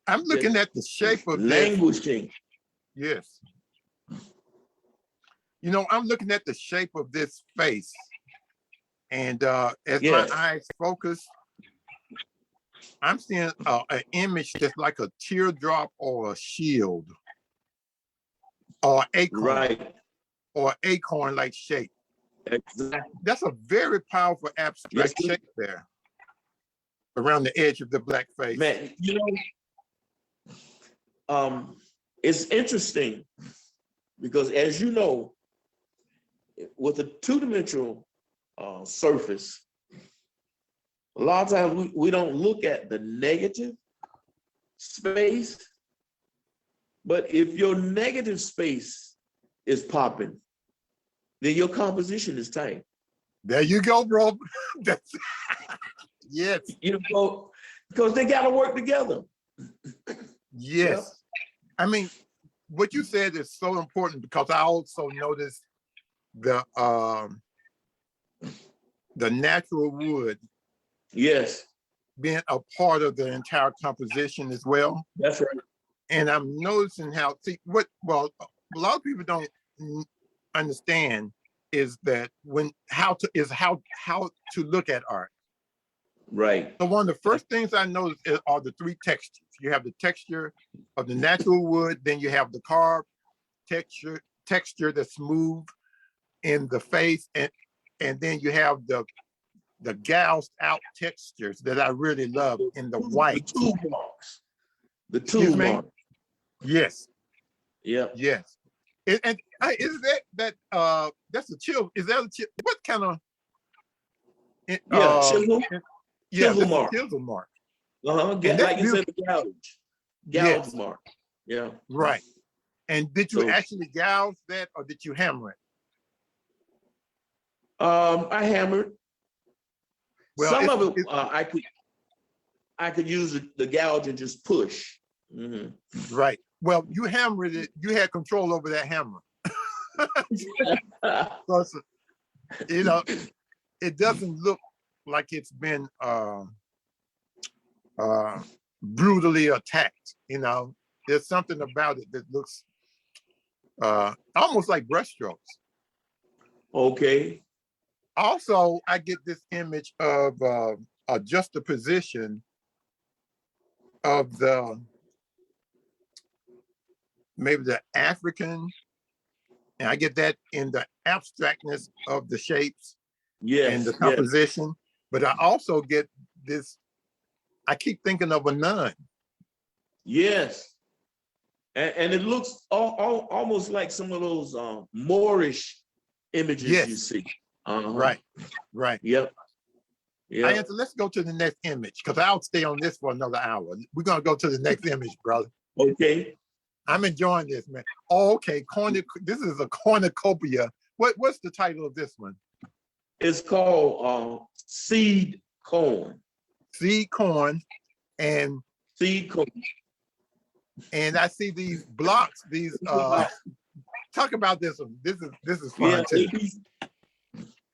I'm looking Just at the shape of this. languishing. Yes. I'm looking at the shape of this face. And as my Yes, eyes focus, I'm seeing an image that's like a teardrop or a shield or acorn right. or acorn-like shape. Exactly. That's a very powerful Yes, abstract shape there around the edge of the black face. man, it's interesting because, as you know, with a two-dimensional surface, a lot of times we don't look at the negative space, but if your negative space is popping, then your composition is tight. There you go, bro. That's, yes, Because they got to work together. yes. Yep. I mean, what you said is so important because I also noticed the natural wood, yes, being a part of the entire composition as well. That's right. And I'm noticing how, a lot of people don't understand is that how to look at art. Right. So one of the first things I noticed are the three textures. You have the texture of the natural wood, then you have the carved texture that's smooth in the face, and then you have the gouged out textures that I really love in the white. The tool marks. The Excuse tool me? mark. Yes, Yeah. yes. And is that's a chill? Is that a chill? What kind of? Yeah, chisel. Yeah, Chisel this is mark. a chisel mark. Get like you said, the gouge. Gouge Yes. mark. Yeah. Right. And did you So, actually gouge that, or did you hammer it? I hammered. Well, Some of it I could use the gouge and just push. Mhm. right. Well, you hammered it. You had control over that hammer. Plus, you know, it doesn't look like it's been brutally attacked. You know, there's something about it that looks almost like brushstrokes. Okay. Also, I get this image of a juxtaposition of maybe the African, and I get that in the abstractness of the shapes and the Yes. Yes. composition, but I also get this, I keep thinking of a nun. Yes. And it looks almost like some of those Moorish images Yes. you see. Right, right. Yep. Yeah. Ianta, let's go to the next image, because I'll stay on this for another hour. We're gonna go to the next image, brother. Okay. I'm enjoying this, man. Oh, okay, this is a cornucopia. What's the title of this one? It's called seed corn. Seed corn, and Seed corn. I see these blocks, these talk about this one. This is fun too.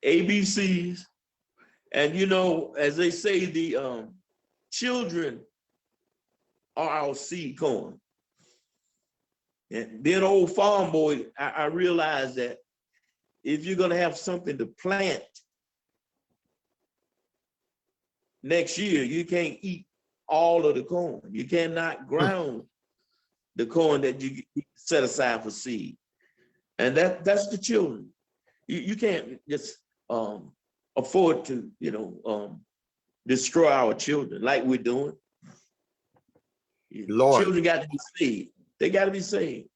ABCs. And you know, as they say, the children are our seed corn. And being an old farm boy, I realized that if you're gonna have something to plant next year, you can't eat all of the corn. You cannot ground the corn that you set aside for seed. And that's the children. You can't just afford to, destroy our children like we're doing. Lord. Children got to be saved. They got to be saved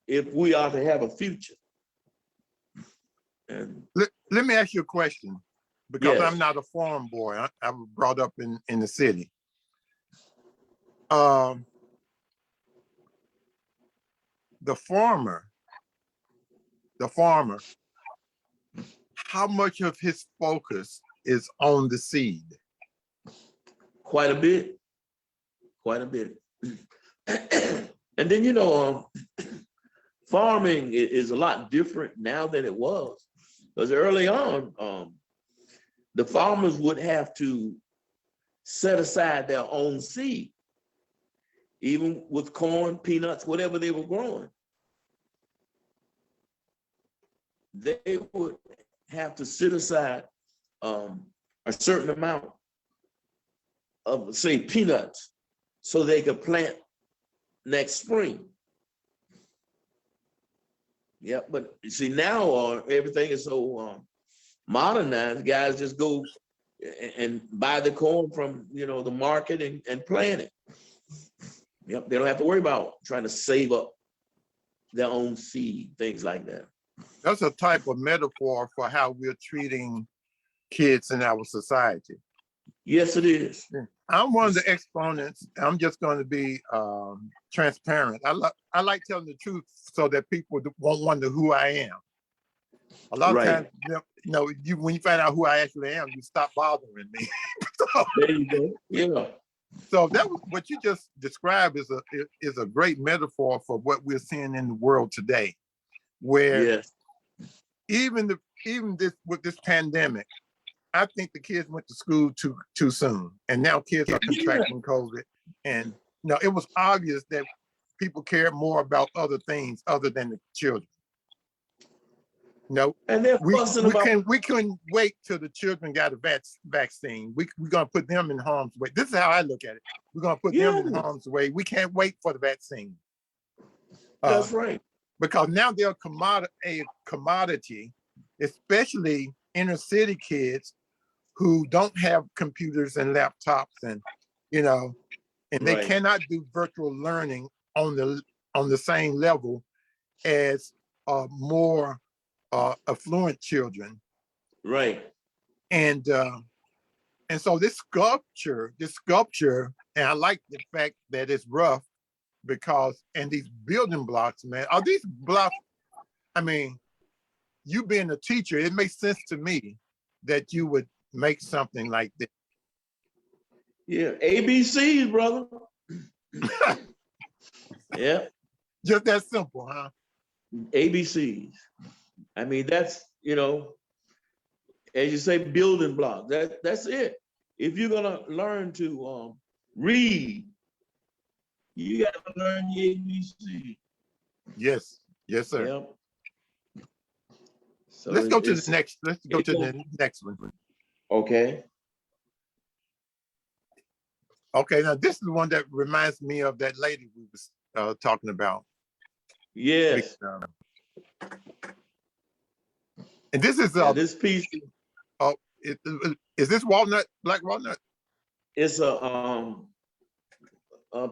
if we are to have a future. And let me ask you a question, because yes. I'm not a farm boy. I was brought up in the city. The farmer, how much of his focus is on the seed? Quite a bit. And then, farming is a lot different now than it was. Because early on, the farmers would have to set aside their own seed, even with corn, peanuts, whatever they were growing. They would have to set aside a certain amount of, say, peanuts, so they could plant next spring. Yeah, but you see now everything is so modernized. Guys just go and buy the corn from the market and plant it. Yep, they don't have to worry about trying to save up their own seed, things like that. That's a type of metaphor for how we're treating kids in our society. Yes, it is. I'm one of the exponents. I'm just going to be transparent. I like telling the truth so that people won't wonder who I am. A lot of times, when you find out who I actually am, you stop bothering me. There you go. Yeah. So that was what you just described is a great metaphor for what we're seeing in the world today, where yes. even with this pandemic, I think the kids went to school too soon, and now kids are contracting COVID. And it was obvious that people cared more about other things other than the children. No, And they're we fussing we about. couldn't wait till the children got a vaccine. We're gonna put them in harm's way. This is how I look at it. We're gonna put them in Yeah, harm's way. We can't wait for the vaccine. that's right. Because now they're a commodity, especially inner city kids who don't have computers and laptops, and you know, and they Right, cannot do virtual learning on the same level as more affluent children. right. And so this sculpture, and I like the fact that it's rough because, and these building blocks, man, are these blocks? I mean, you being a teacher, it makes sense to me that you would make something like this. Yeah, ABCs, brother. Yeah, Just that simple, huh? ABCs. I mean, that's, as you say, building blocks. That's it. If you're gonna learn to read, you got to learn the ABC. Yes, yes, sir. Yep. So Let's go to the next. Let's go to the next one. Okay. Okay, now this is the one that reminds me of that lady we was talking about. Yes. And this is Yeah, this piece is this walnut, black walnut? is a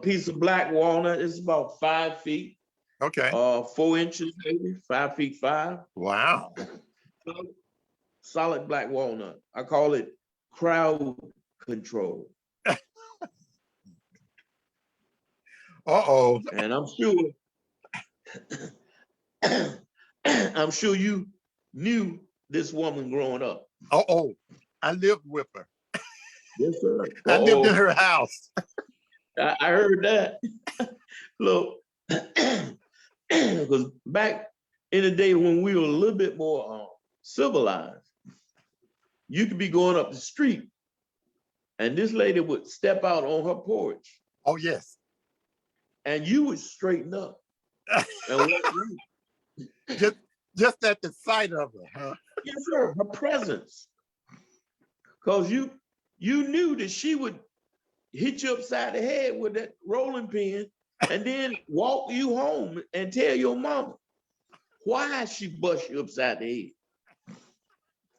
piece of black walnut. It's about 5 feet, Okay. 4 inches, maybe 5 feet 5. Wow. Solid black walnut. I call it crowd control. Uh-oh. And I'm sure you knew this woman growing up. Uh-oh. I lived with her. Yes, sir. I lived in her house. I heard that. Look, because back in the day when we were a little bit more civilized, you could be going up the street and this lady would step out on her porch. Oh, yes. And you would straighten up. And just at the sight of her, huh? yes, sir, her presence. Because you knew that she would hit you upside the head with that rolling pin and then walk you home and tell your mama why she bust you upside the head.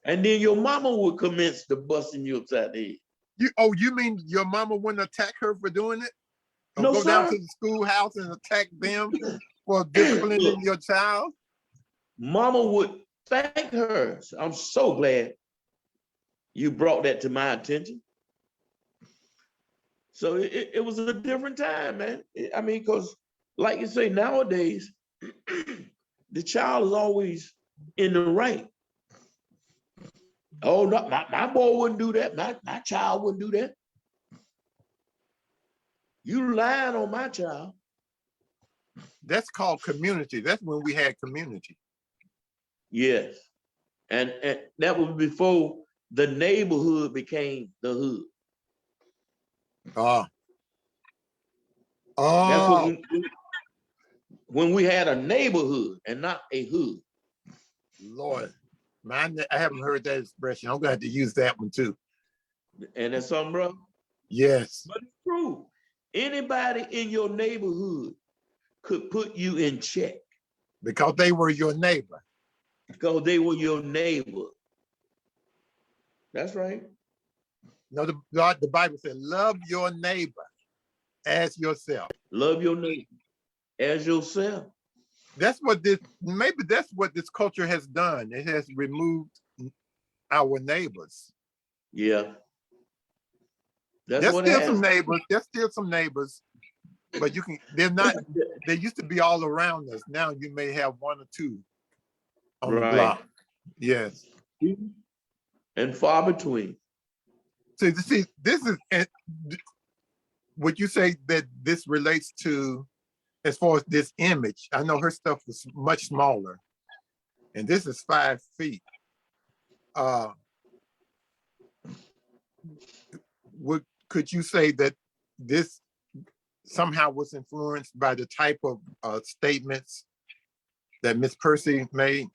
And then your mama would commence to busting you upside the head. You mean your mama wouldn't attack her for doing it? Or No, go sir. down to the schoolhouse and attack them for disciplining your child? Mama would thank her. I'm so glad you brought that to my attention. So it was a different time, man. I mean, because like you say, nowadays, the child is always in the right. Oh, no, my boy wouldn't do that. My child wouldn't do that. You lying on my child. That's called community. That's when we had community. Yes. And that was before the neighborhood became the hood. That's what when we had a neighborhood and not a hood. Lord, I haven't heard that expression. I'm gonna have to use that one too. And that's something, bro. Yes. But it's true. Anybody in your neighborhood could put you in check. Because they were your neighbor. Because they were your neighbor. That's right. No, the Bible said, love your neighbor as yourself. Love your neighbor as yourself. Maybe that's what this culture has done. It has removed our neighbors. Yeah. There's still some neighbors, but they used to be all around us. Now you may have one or two on the block. Yes. And far between. So see, this is, would you say that this relates to, as far as this image? I know her stuff was much smaller, and this is 5 feet. Could you say that this somehow was influenced by the type of statements that Miss Percy made?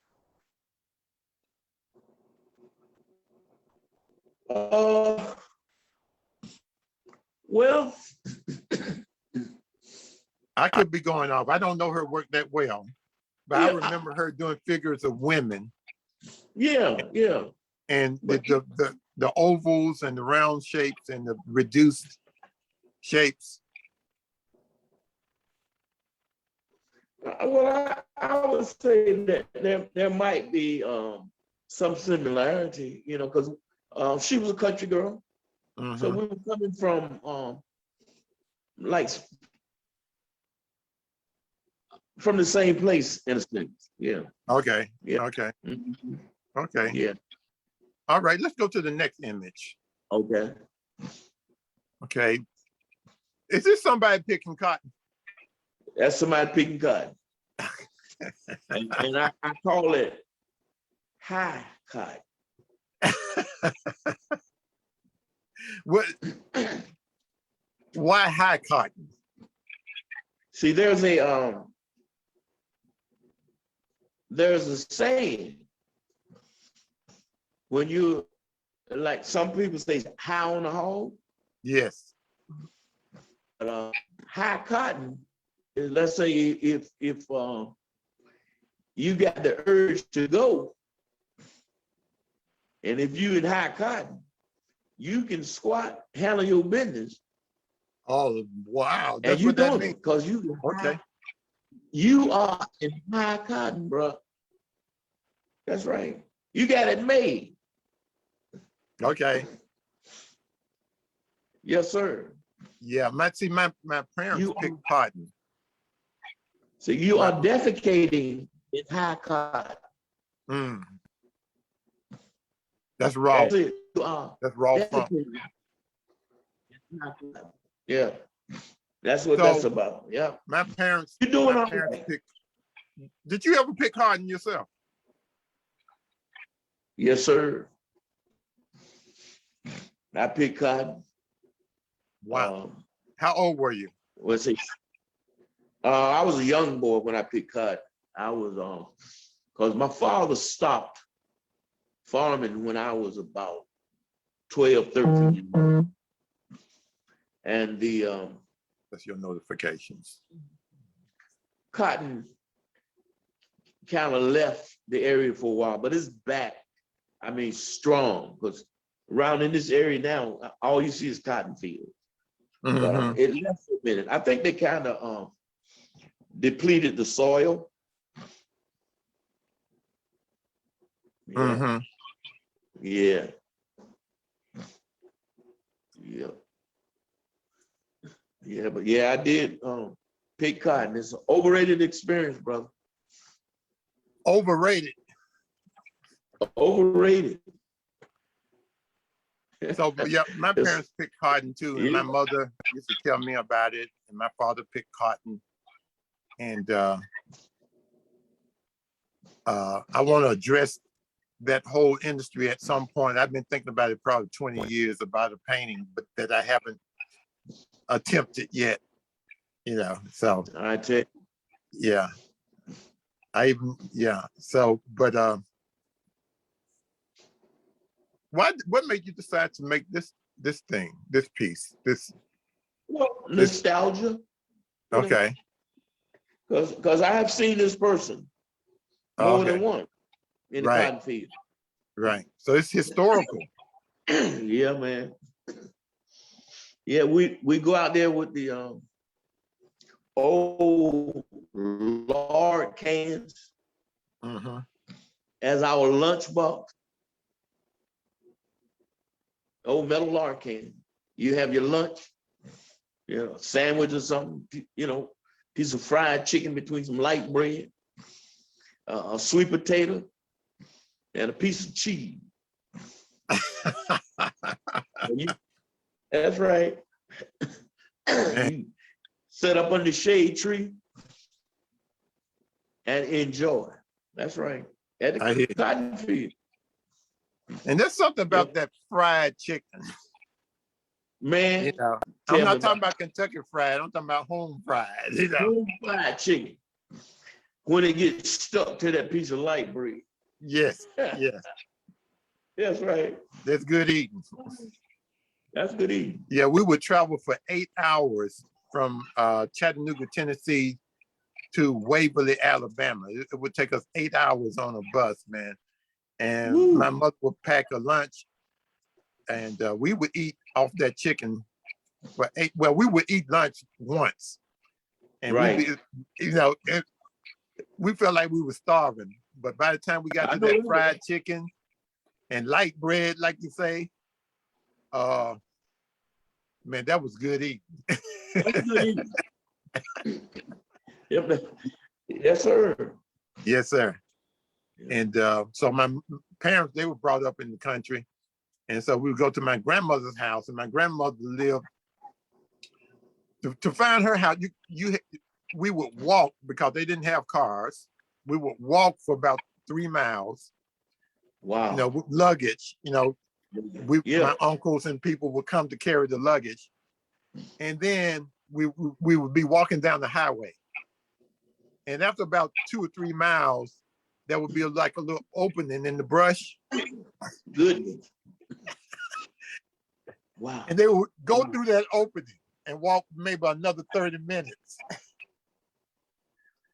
Well, I could be going off. I don't know her work that well, but I yeah, remember her doing figures of women yeah, yeah. and But the ovals and the round shapes and the reduced shapes. well, I would say that there might be some similarity, you know, because she was a country girl, so Mhm. we were coming from like from the same place in a sense. Yeah, Okay. yeah, Okay. mhm, Okay. yeah. All right. Let's go to the next image. Okay, Okay. Is this somebody picking cotton? that's somebody picking cotton, and I call it high cotton. What? Why high cotton? See, there's a saying when you like some people say high on the hog, Yes. but high cotton is, let's say if you got the urge to go, and if you in high cotton, you can squat, handle your business, Oh, wow. and That's you what that doing it means. because Okay. you are in high cotton, bro. That's right. You got it made. Okay. Yes, sir. Yeah. My parents You picked cotton. so you My, are defecating in high cotton. mm, that's raw. That's it. You are That's raw funk. defecating in high cotton. Yeah, that's what that's So about. Yeah, my parents, you're doing my all parents right. picked. Did you ever pick cotton yourself? Yes, sir. I picked cotton. Wow. How old were you? Let's see. I was a young boy when I picked cotton. I was because my father stopped farming when I was about 12, 13 years old. And the That's your notifications. cotton kind of left the area for a while, but it's back. I mean, strong, because around in this area now, all you see is cotton fields. But Mm-hmm. it left for a minute. I think they kind of depleted the soil. Yeah, Mm-hmm. yeah, yeah, yeah. But yeah, I did pick cotton. It's an overrated experience, brother. Overrated. Overrated. So, but yeah, my It's, parents picked cotton too, and yeah. my mother used to tell me about it, and my father picked cotton. And I want to address that whole industry at some point. I've been thinking about it probably 20 years about a painting, but that I haven't attempted yet. You know, so I tell you, yeah, yeah. So, but what made you decide to make this thing, this piece, this? nostalgia. Okay. Because I have seen this person more than Okay. once in the Right. cotton field. Right. So it's historical. Yeah, man. Yeah, we go out there with the old lard cans Mm-hmm. as our lunchbox. Old metal lard can. You have your lunch, you know, sandwich or something, you know, piece of fried chicken between some light bread, a sweet potato, and a piece of cheese. That's right. You set up under the shade tree and enjoy. That's right. At I the hear you. cotton field. And there's something about that fried chicken. Man, You know, I'm tell me not talking about about Kentucky fried. I'm talking about home fried. You know. home fried chicken when it gets stuck to that piece of light bread. Yes. Yes. That's right. That's good eating. That's good eating. Yeah, we would travel for 8 hours from Chattanooga, Tennessee to Waverly, Alabama. It would take us 8 hours on a bus, man. And Woo. my mother would pack a lunch, and we would eat off that chicken for 8. Well, we would eat lunch once, and Right. we felt like we were starving. But by the time we got to that fried chicken and light bread, like you say, man, that was good eating. That's good eating. Yep. Yes, sir. Yes, sir. And so my parents, they were brought up in the country. And so we would go to my grandmother's house, and my grandmother lived, to find her house, we would walk because they didn't have cars. We would walk for about 3 miles, Wow. with luggage, my uncles and people would come to carry the luggage. And then we would be walking down the highway. And after about 2 or 3 miles, there would be like a little opening in the brush. Goodness. Wow. And they would go through that opening and walk maybe another 30 minutes.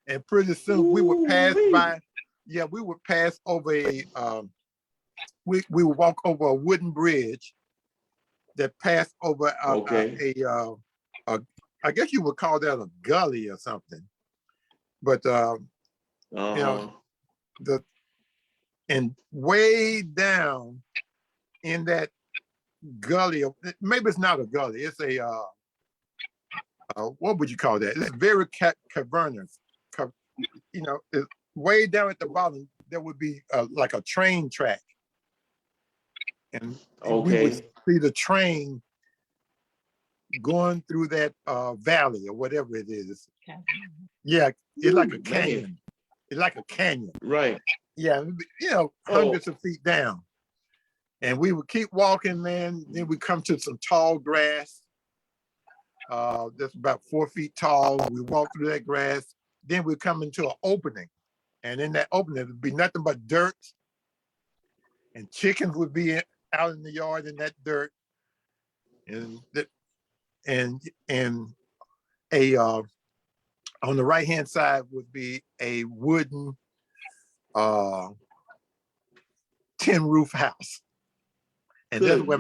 And pretty soon we would pass by, we would pass over we would walk over a wooden bridge that passed over I guess you would call that a gully or something. But and way down in that gully, maybe it's not a gully, it's a what would you call that? It's very cavernous. It's way down at the bottom, there would be like a train track. And we would see the train going through that valley or whatever it is. Yeah, it's like a canyon. Man. It's like a canyon. Right. Yeah, hundreds of feet down. And we would keep walking, man. Then we come to some tall grass. That's about 4 feet tall. We walk through that grass. Then we come into an opening. And in that opening, there'd be nothing but dirt. And chickens would be out in the yard in that dirt. And on the right-hand side would be a wooden tin roof house. And that's where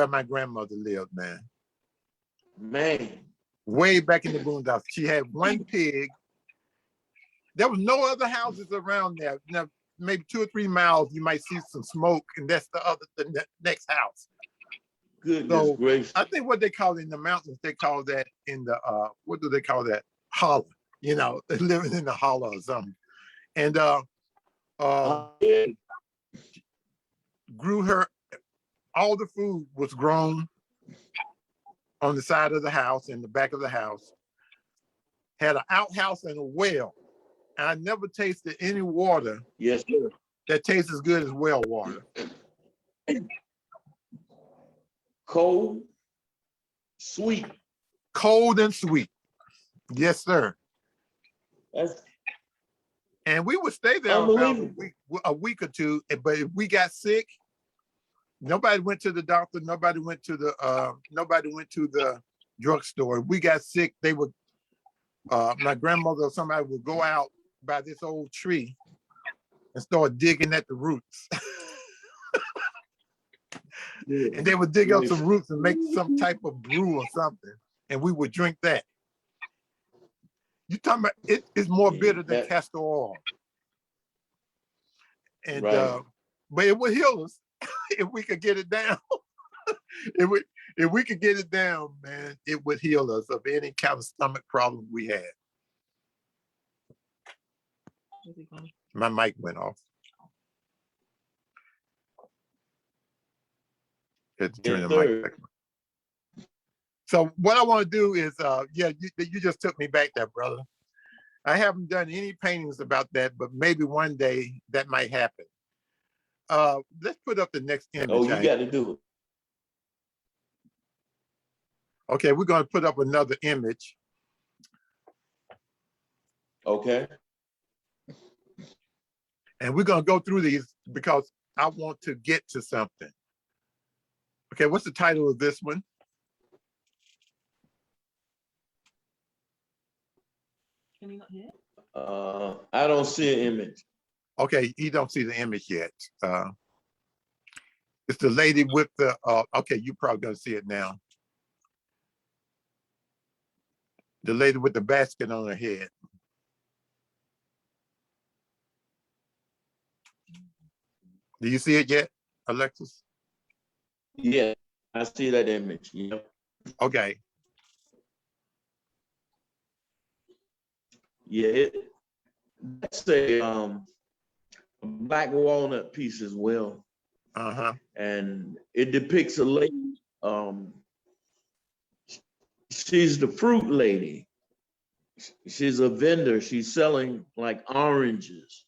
my grandmother lived, man. Man. Way back in the boondocks. She had one pig. There was no other houses around there. Now, maybe 2 or 3 miles, you might see some smoke, and that's the next house. Goodness gracious. I think what they call it in the mountains, they call that in the what do they call that? Holler. They're living in the holler or something. And grew her, all the food was grown on the side of the house, in the back of the house. Had an outhouse and a well. And I never tasted any water that tastes as good as well water. Cold, sweet. Cold and sweet. Yes, sir. And we would stay there about a week or two. But if we got sick, nobody went to the doctor. Nobody went to the drugstore. If we got sick, they would. My grandmother or somebody would go out by this old tree and start digging at the roots. And they would dig up some roots and make some type of brew or something, and we would drink that. You talking about it's more bitter than castor oil. And but it would heal us if we could get it down. If we could get it down, man, it would heal us of any kind of stomach problem we had. My mic went off. Had to turn the mic back on. So what I want to do is, you just took me back there, brother. I haven't done any paintings about that, but maybe one day that might happen. Let's put up the next image. Oh, you got to do it. Okay, we're going to put up another image. Okay. And we're going to go through these because I want to get to something. Okay, what's the title of this one? Can you not hear? I don't see an image. Okay, you don't see the image yet. It's the lady with the, okay, you probably gonna see it now. The lady with the basket on her head. Do you see it yet, Alexis? Yeah, I see that image. Yep. Okay. Yeah, that's a black walnut piece as well. Uh-huh. And it depicts a lady. She's the fruit lady. She's a vendor. She's selling like oranges.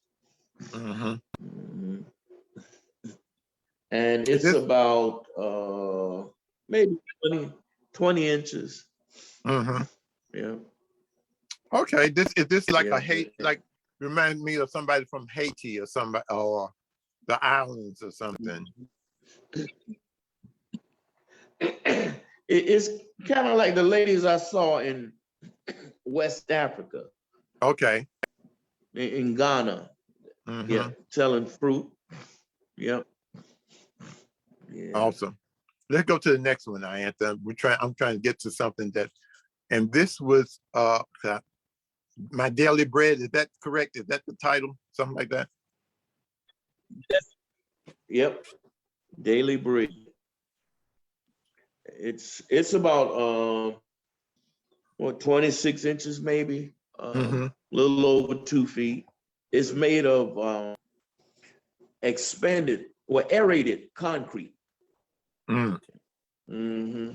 Uh-huh. Mhm. And it's This, about maybe 20 inches. uh-huh. Yeah. Okay, is this like Yeah. a Haiti, like remind me of somebody from Haiti or somebody, or the islands or something? It's kind of like the ladies I saw in West Africa, Okay. in Ghana. Mm-hmm. Yeah, selling fruit. Yep. Yeah. Awesome. Let's go to the next one, Iantha. I'm trying to get to something that, and this was My Daily Bread. Is that correct? Is that the title? Something like that? Yep. Daily bread. It's about 26 inches maybe, a little over 2 feet. It's made of expanded or aerated concrete. Mm. Mm-hmm.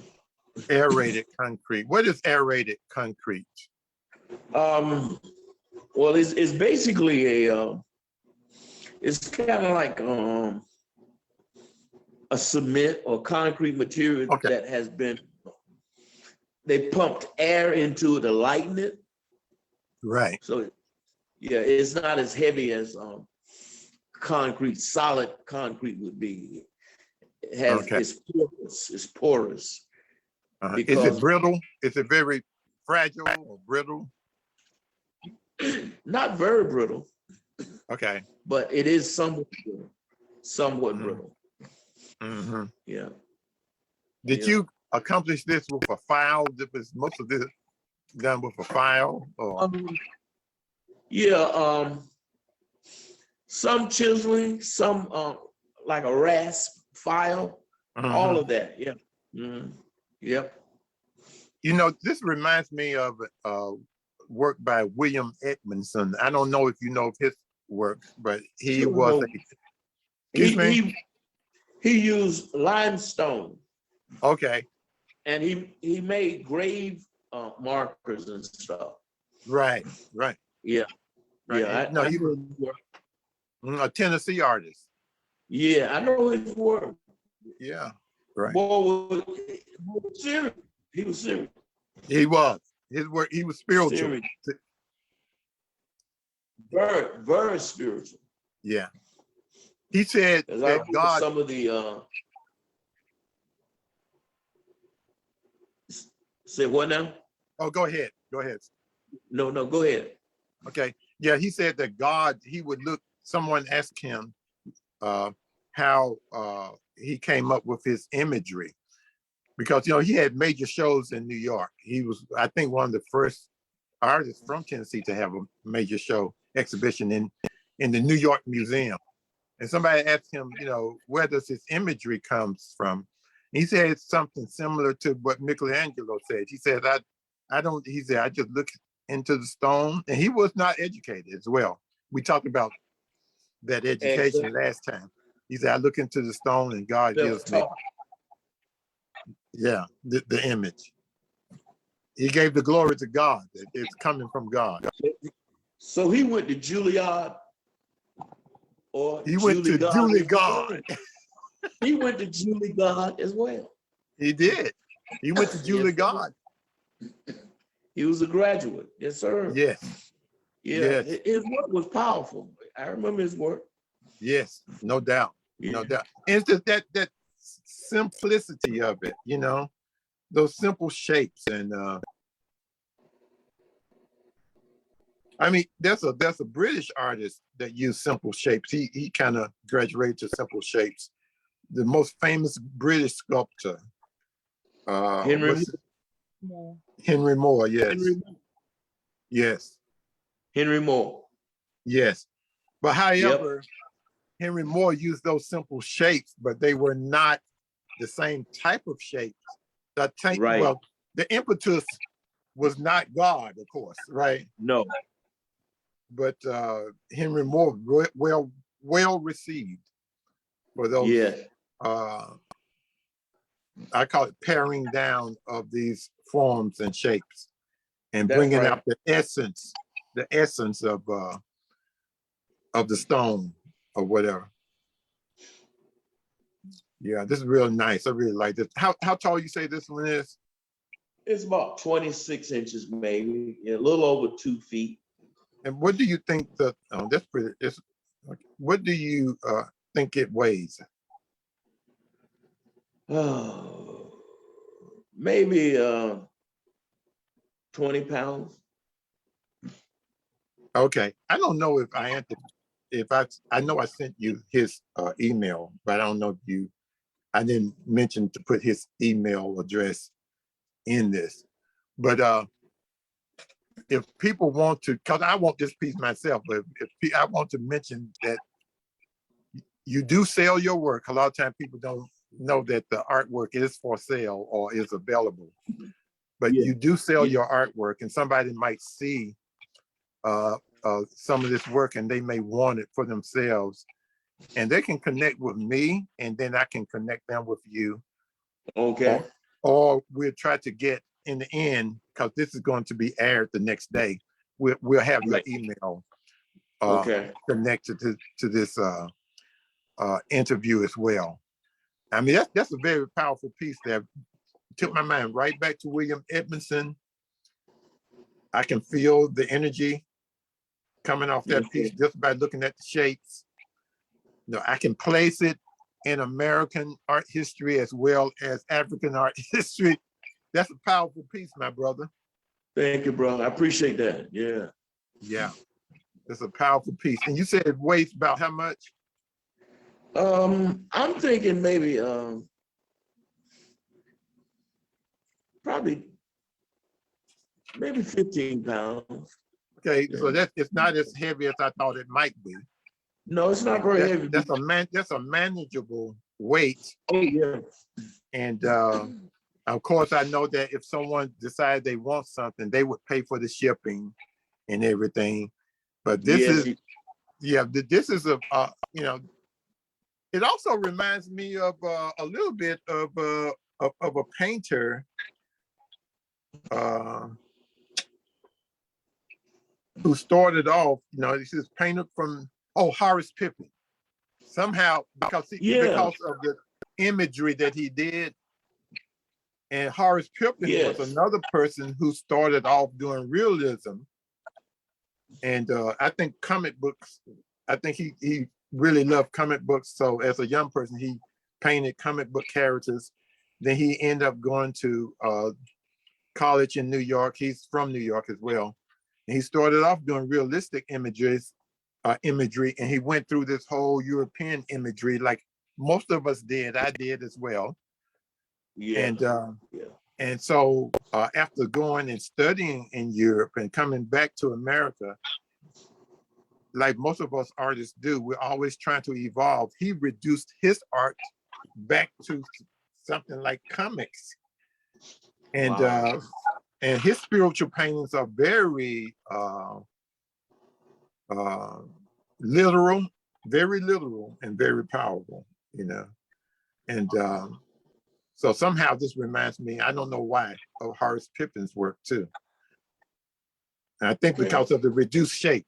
Aerated concrete. What is aerated concrete? Well, it's basically it's kind of like a cement or concrete material Okay. that has been, they pumped air into it to lighten it. Right. So yeah, it's not as heavy as concrete, solid concrete would be. It has, Okay. it's porous. Is it Because brittle? Is it very fragile or brittle? not very brittle, Okay. but it is somewhat brittle. Mm-hmm. Yeah. Did you accomplish this with a file? Was most of this done with a file? Or? Some chiseling, some like a rasp file, all of that. Yeah. Yep. You know, this reminds me of work by William Edmondson. I don't know if you know of his work, but he was a, excuse me? He used limestone. Okay. And he made grave markers and stuff. Right. Yeah. Right. Yeah. No, he was a Tennessee artist. Yeah, I know his work. Yeah. Right. Boy, was serious. He was serious. He was. His work, he was spiritual. Serious. Very spiritual. Yeah. He said that God. Some of the say what now? Oh, go ahead. Go ahead. No, go ahead. Okay. Yeah, he said that God, he would look, someone asked him how he came up with his imagery. Because, you know, he had major shows in New York. He was, I think, one of the first artists from Tennessee to have a major show exhibition in the New York Museum. And somebody asked him, you know, where does his imagery comes from? He said it's something similar to what Michelangelo said. He said, he said, I just look into the stone. And he was not educated as well. We talked about that education last time. He said, I look into the stone and God gives me. Yeah, the image. He gave the glory to God. It's coming from God. So he went to Juilliard, or he went to Juilliard. He went to Juilliard as well. He did. He went to Juilliard. He was a graduate. Yes, sir. Yes. Yeah. Yes. His work was powerful. I remember his work. Yes, no doubt. You know, that it's just that simplicity of it, you know, those simple shapes. And I mean, there's a British artist that used simple shapes. He kind of graduated to simple shapes. The most famous British sculptor, Henry More. Henry Moore. Yes, Henry, yes, Henry Moore. yes. But Yep. however, Henry Moore used those simple shapes, but they were not the same type of shapes. Right. Well, the impetus was not God, of course, right? No. But Henry Moore well received for those. Yes. I call it paring down of these forms and shapes, and That's bringing right. out the essence of the stone or whatever. Yeah, this is real nice. I really like this. How tall you say this one is? It's about 26 inches, maybe, a little over 2 feet. And what do you think that's pretty, what do you think it weighs? Oh, maybe 20 pounds. Okay. I don't know if I know I sent you his email, but I don't know if I didn't mention to put his email address in this. But if people want to, because I want this piece myself, but if I want to mention that you do sell your work. A lot of times people don't know that the artwork is for sale or is available, but you do sell your artwork, and somebody might see some of this work and they may want it for themselves, and they can connect with me, and then I can connect them with you. Okay. Or we'll try to get in the end, because this is going to be aired the next day. We'll have your email connected to this interview as well. I mean, that's a very powerful piece that took my mind right back to William Edmondson. I can feel the energy coming off that piece just by looking at the shapes. You know, I can place it in American art history as well as African art history. That's a powerful piece, my brother. Thank you, bro. I appreciate that. Yeah. Yeah, it's a powerful piece. And you said it weighs about how much? I'm thinking maybe probably maybe 15 pounds. Okay, so it's not as heavy as I thought it might be. No, it's not very heavy. That's a manageable weight. Oh yeah. And of course, I know that if someone decides they want something, they would pay for the shipping and everything. But this is you know, it also reminds me of a little bit of a painter who started off, you know, this is painted from Horace Pippin. Somehow, because of the imagery that he did. And Horace Pippin was another person who started off doing realism. And I think comic books, I think he really loved comic books. So as a young person, he painted comic book characters. Then he ended up going to college in New York. He's from New York as well. And he started off doing realistic imagery, and he went through this whole European imagery like most of us did. I did as well. And so after going and studying in Europe and coming back to America, like most of us artists do, we're always trying to evolve. He reduced his art back to something like comics. And and his spiritual paintings are very literal, and very powerful, you know. And so somehow this reminds me, I don't know why, of Horace Pippin's work too. And I think because of the reduced shape.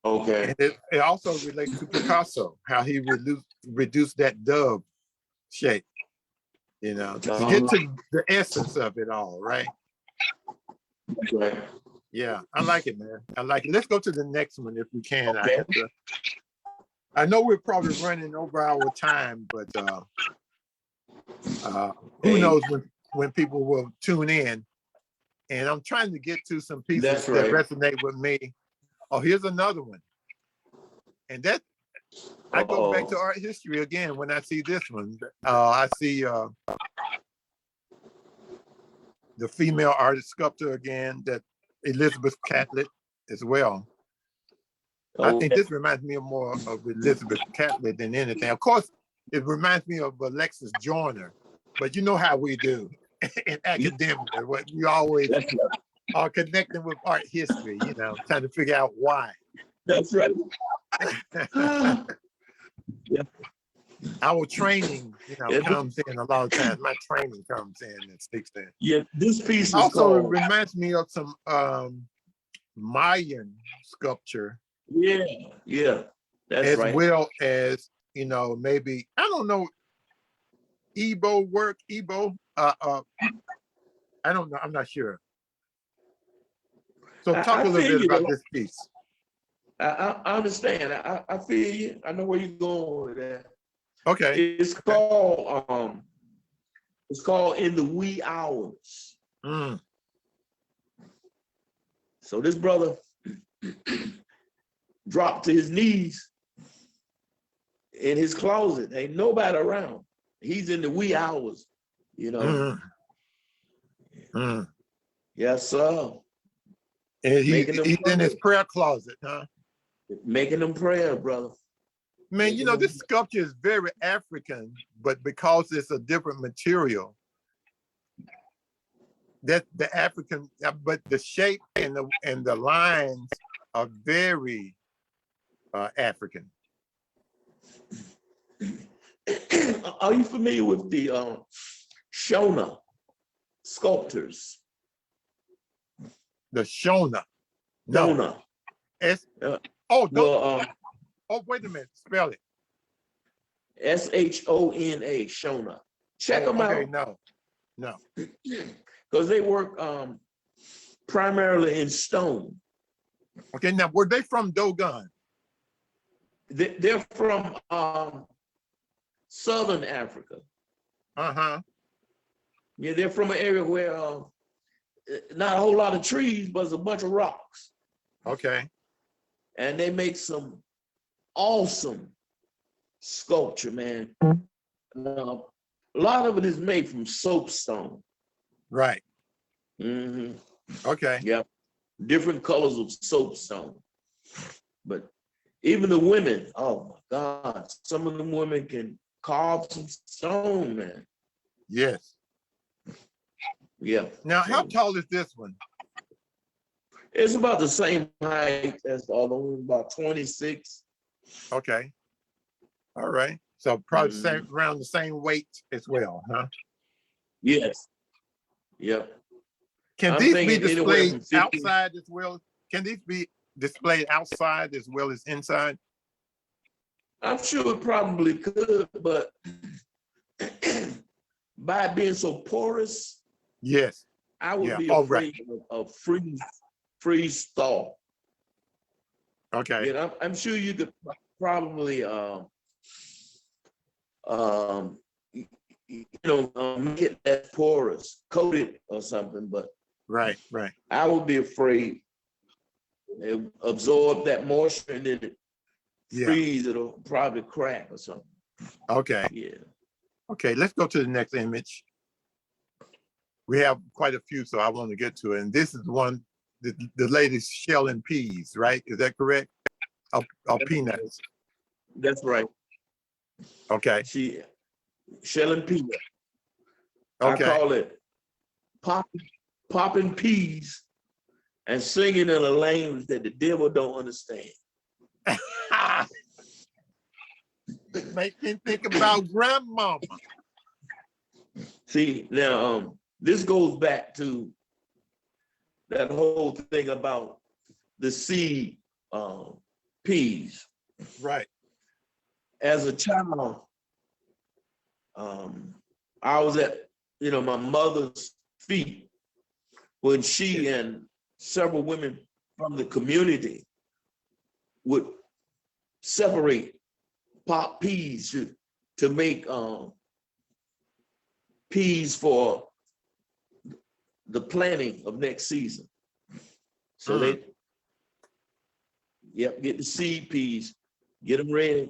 Okay. And it also relates to Picasso, how he reduced that dove shape, you know, to get to the essence of it all, right? Right. Yeah, I like it, man. I like it. Let's go to the next one if we can. Okay. I know we're probably running over our time, but who Hey, knows when people will tune in. And I'm trying to get to some pieces that's that right. resonate with me. Oh, here's another one. And that I go back to Uh-oh. art history again when I see this one. I see the female artist sculptor again, that Elizabeth Catlett as well. I Oh, think this reminds me more of Elizabeth Catlett than anything. Of course, it reminds me of Alexis Joyner, but you know how we do in yeah, academia. What you always that's right. are connecting with art history, trying to figure out why. That's right. Yeah. Our training, Yeah, comes in a lot of times. My training comes in and sticks in. yeah, this piece is Also, it called, reminds me of some Mayan sculpture, yeah, that's as right. well as, maybe, I don't know, Igbo work, Igbo. I don't know. I'm not sure. So talk I a little feel bit you about though. this piece. I understand. I feel you. I know where you're going with that. Okay. It's Okay. called In the Wee Hours. Mm, So this brother dropped to his knees in his closet. Ain't nobody around. He's in the wee hours, you know. mm, mm. Yes, sir. And Making them he's in his prayers. prayer closet, huh? Making them prayers, brother. Man, Making them. this sculpture is very African, but because it's a different material, that the African, but the shape and the lines are very African. Are you familiar with the Shona sculptors? The Shona. No. Shona. S Uh, oh don't well, oh wait a minute, spell it. Shona. Shona. Check Oh, them okay, out. no. Because they work primarily in stone. Okay, now were they from Dogon? They're from Southern Africa. Uh-huh. Yeah, they're from an area where not a whole lot of trees, but it's a bunch of rocks. Okay. And they make some awesome sculpture, man. A lot of it is made from soapstone. Right. Mm-hmm. Okay. Yep. Different colors of soapstone. But even the women, oh my God, some of them women can carve some stone, man. Yes. Yeah. Now, how So tall is this one? it's about the same height as the other one, about 26. Okay. All right. So probably around the same weight as well, huh? Yes. Yep. Can I'm these be thinking anywhere displayed from 50. outside as well? Can these be displayed outside as well as inside? I'm sure it probably could, but by being so porous, Yes. I would Yeah. be All right. afraid of freeze thaw. Okay. You know, I'm sure you could probably make it less porous, coat it or something, but Right. Right. I would be afraid it absorb that moisture and then it Yeah. freeze, it'll probably crack or something. Okay. Yeah. Okay. Let's go to the next image. We have quite a few, so I want to get to it. And this is one, the lady's shelling peas, right? Is that correct? Or peanuts. That's right. Okay. She shelling peas. Okay. I call it popping peas and singing in a language that the devil don't understand. Make me think about grandmama. See, now this goes back to that whole thing about the seed peas. Right. As a child, I was at my mother's feet when she and several women from the community would separate pop peas to make peas for the planting of next season. So they, get the seed peas, get them ready,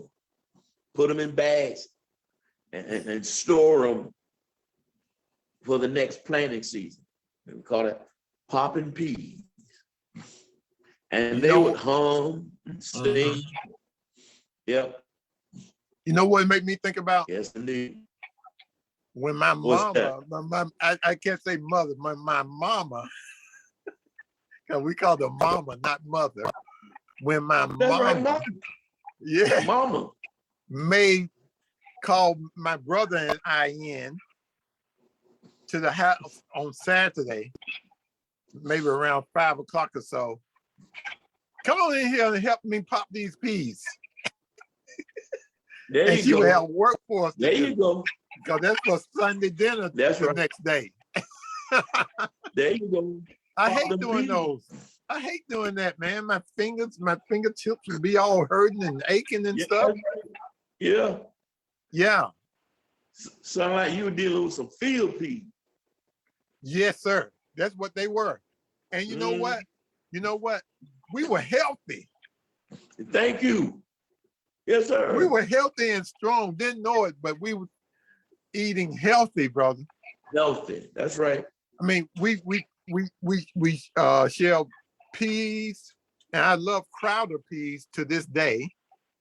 put them in bags, and store them for the next planting season. And we call it popping peas. And they would hum and sing. Yep. You know what it made me think about? Yes, indeed. When my What's mama, I can't say mother, my mama, because we call her mama, not mother. When my That's mama, right, mama. yeah, Mama. call my brother and I in to the house on Saturday, maybe around 5 o'clock or so. Come on in here and help me pop these peas. There And you she would go. have work for us. There you go. Because that's for Sunday dinner That's the right. next day. There you go. I Pop hate them doing peas. those. I hate doing that, man. My fingertips would be all hurting and aching and Yeah, stuff. that's right. Yeah. Yeah. Sound like you were dealing with some field peas. Yes, sir. That's what they were. And you know what? You know what? We were healthy. Thank you. Yes, sir. We were healthy and strong. Didn't know it, but we were eating healthy, brother. Healthy. That's right. I mean, we shell peas, and I love Crowder peas to this day.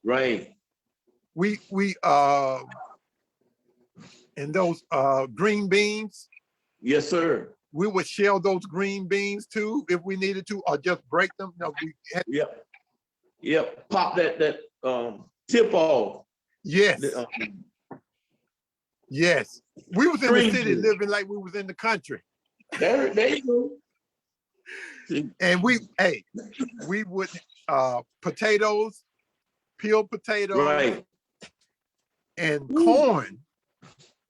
Right. We and those green beans, Yes, sir. we would shell those green beans too if we needed to, or just break them. No, we had, Yep. Yep. Pop that tip off. yes, yes. We was in the String city to it. living like we was in the country. There you go. See, And we would potatoes, peeled potatoes, right. and Ooh. corn.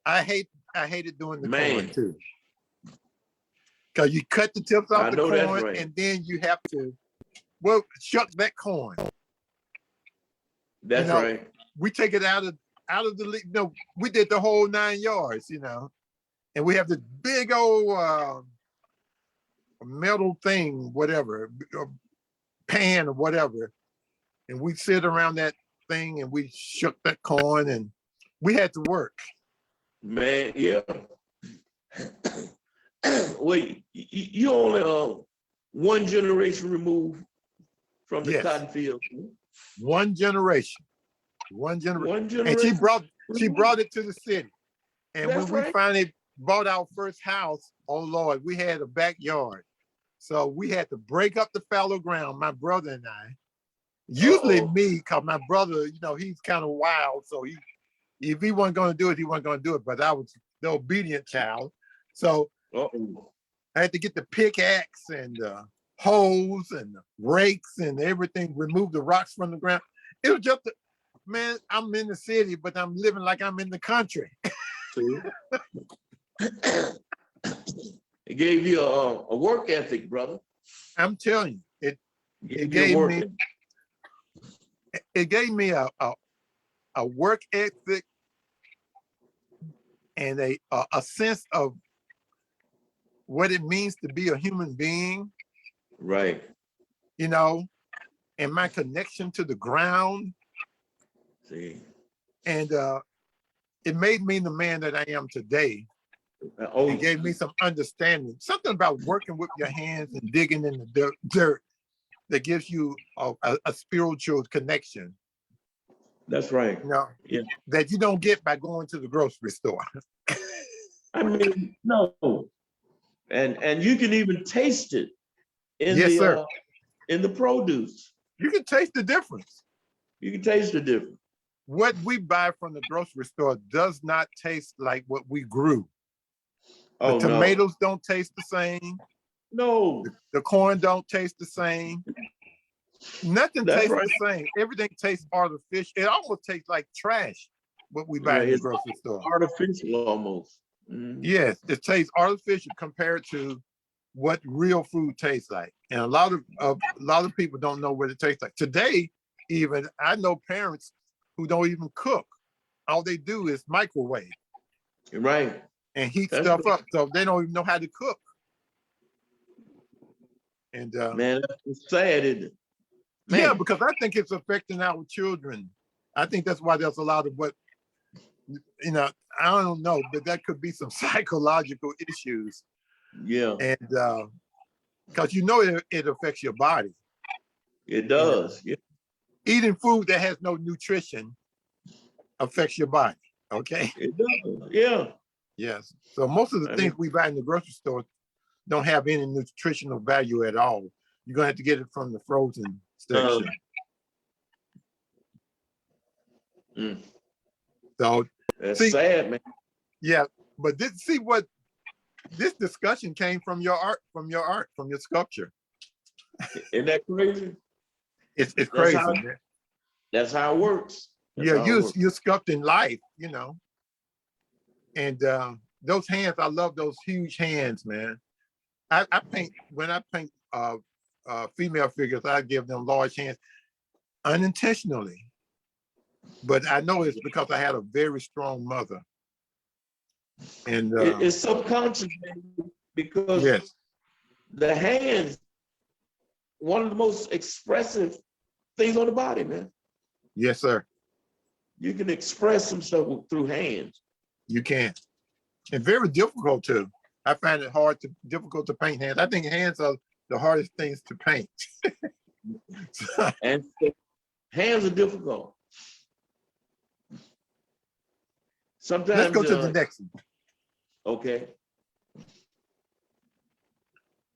I hated doing the Man. corn too. Because you cut the tips off I the know that's corn right. and then you have to, shuck that corn. That's right. We take it out of the, we did the whole 9 yards, and we have this big old metal thing, whatever, pan or whatever. And we sit around that thing and we shook that corn and we had to work. Man, yeah. Wait, you only one generation removed from the Yes. cotton field. One generation. And generation. she brought it to the city. And That's when we right. finally bought our first house, oh Lord, we had a backyard. So we had to break up the fallow ground, my brother and I. Usually me, because my brother, he's kind of wild. So if he wasn't going to do it, he wasn't going to do it. But I was the obedient child. So I had to get the pickaxe and the hoes and the rakes and everything, remove the rocks from the ground. It was just, man, I'm in the city, but I'm living like I'm in the country. It gave you a work ethic, brother. I'm telling you, it gave me a work ethic and a sense of what it means to be a human being. Right. And my connection to the ground. See. And it made me the man that I am today. It gave me some understanding. Something about working with your hands and digging in the dirt that gives you a spiritual connection. That's right. Yeah. That you don't get by going to the grocery store. I mean, no. And you can even taste it in in the produce. You can taste the difference. You can taste the difference. What we buy from the grocery store does not taste like what we grew. The tomatoes don't taste the same. No. The corn don't taste the same. Nothing tastes the same. Everything tastes artificial. It almost tastes like trash, what we buy in the grocery store. Artificial almost. Mm-hmm. Yes, it tastes artificial compared to what real food tastes like. And a lot of people don't know what it tastes like. Today, even I know parents who don't even cook. All they do is microwave Right. and heat That's stuff what- up. So they don't even know how to cook. And Man, that's sad, isn't it? Man. yeah, because I think it's affecting our children. I think that's why there's a lot of what, you know, I don't know, but that could be some psychological issues. Yeah, And because you know it affects your body. it does. Yeah. Eating food that has no nutrition affects your body. Okay. It does. Yeah. Yes. So most of the I things mean- we buy in the grocery store don't have any nutritional value at all. You're gonna have to get it from the frozen section. Mm. So That's See- sad, man. yeah, but see what this discussion came from your art, from your sculpture. Isn't that crazy? It's That's crazy. how- Man. That's how it works. That's Yeah, how it you're works. sculpting life, you know. And those hands, I love those huge hands, man. I paint when I paint female figures, I give them large hands unintentionally. But I know it's because I had a very strong mother. And It's subconscious, man, because yes, the hands, one of the most expressive things on the body, man. yes, sir, You can express some stuff through hands. you can. And very difficult too. I find it difficult to paint hands. I think hands are the hardest things to paint. And hands are difficult. Sometimes. Let's go to the next one. Okay.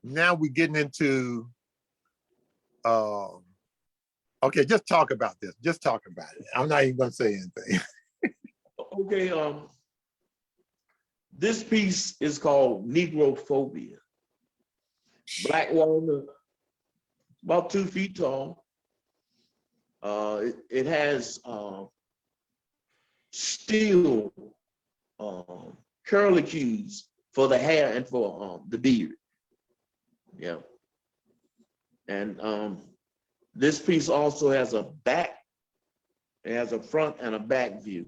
Now we're getting into, okay, just talk about this. Just talk about it. I'm not even gonna say anything. Okay. This piece is called Negrophobia. Black walnut, about 2 feet tall. It has steel curlicues for the hair and for the beard. Yeah. And this piece also has a back. It has a front and a back view.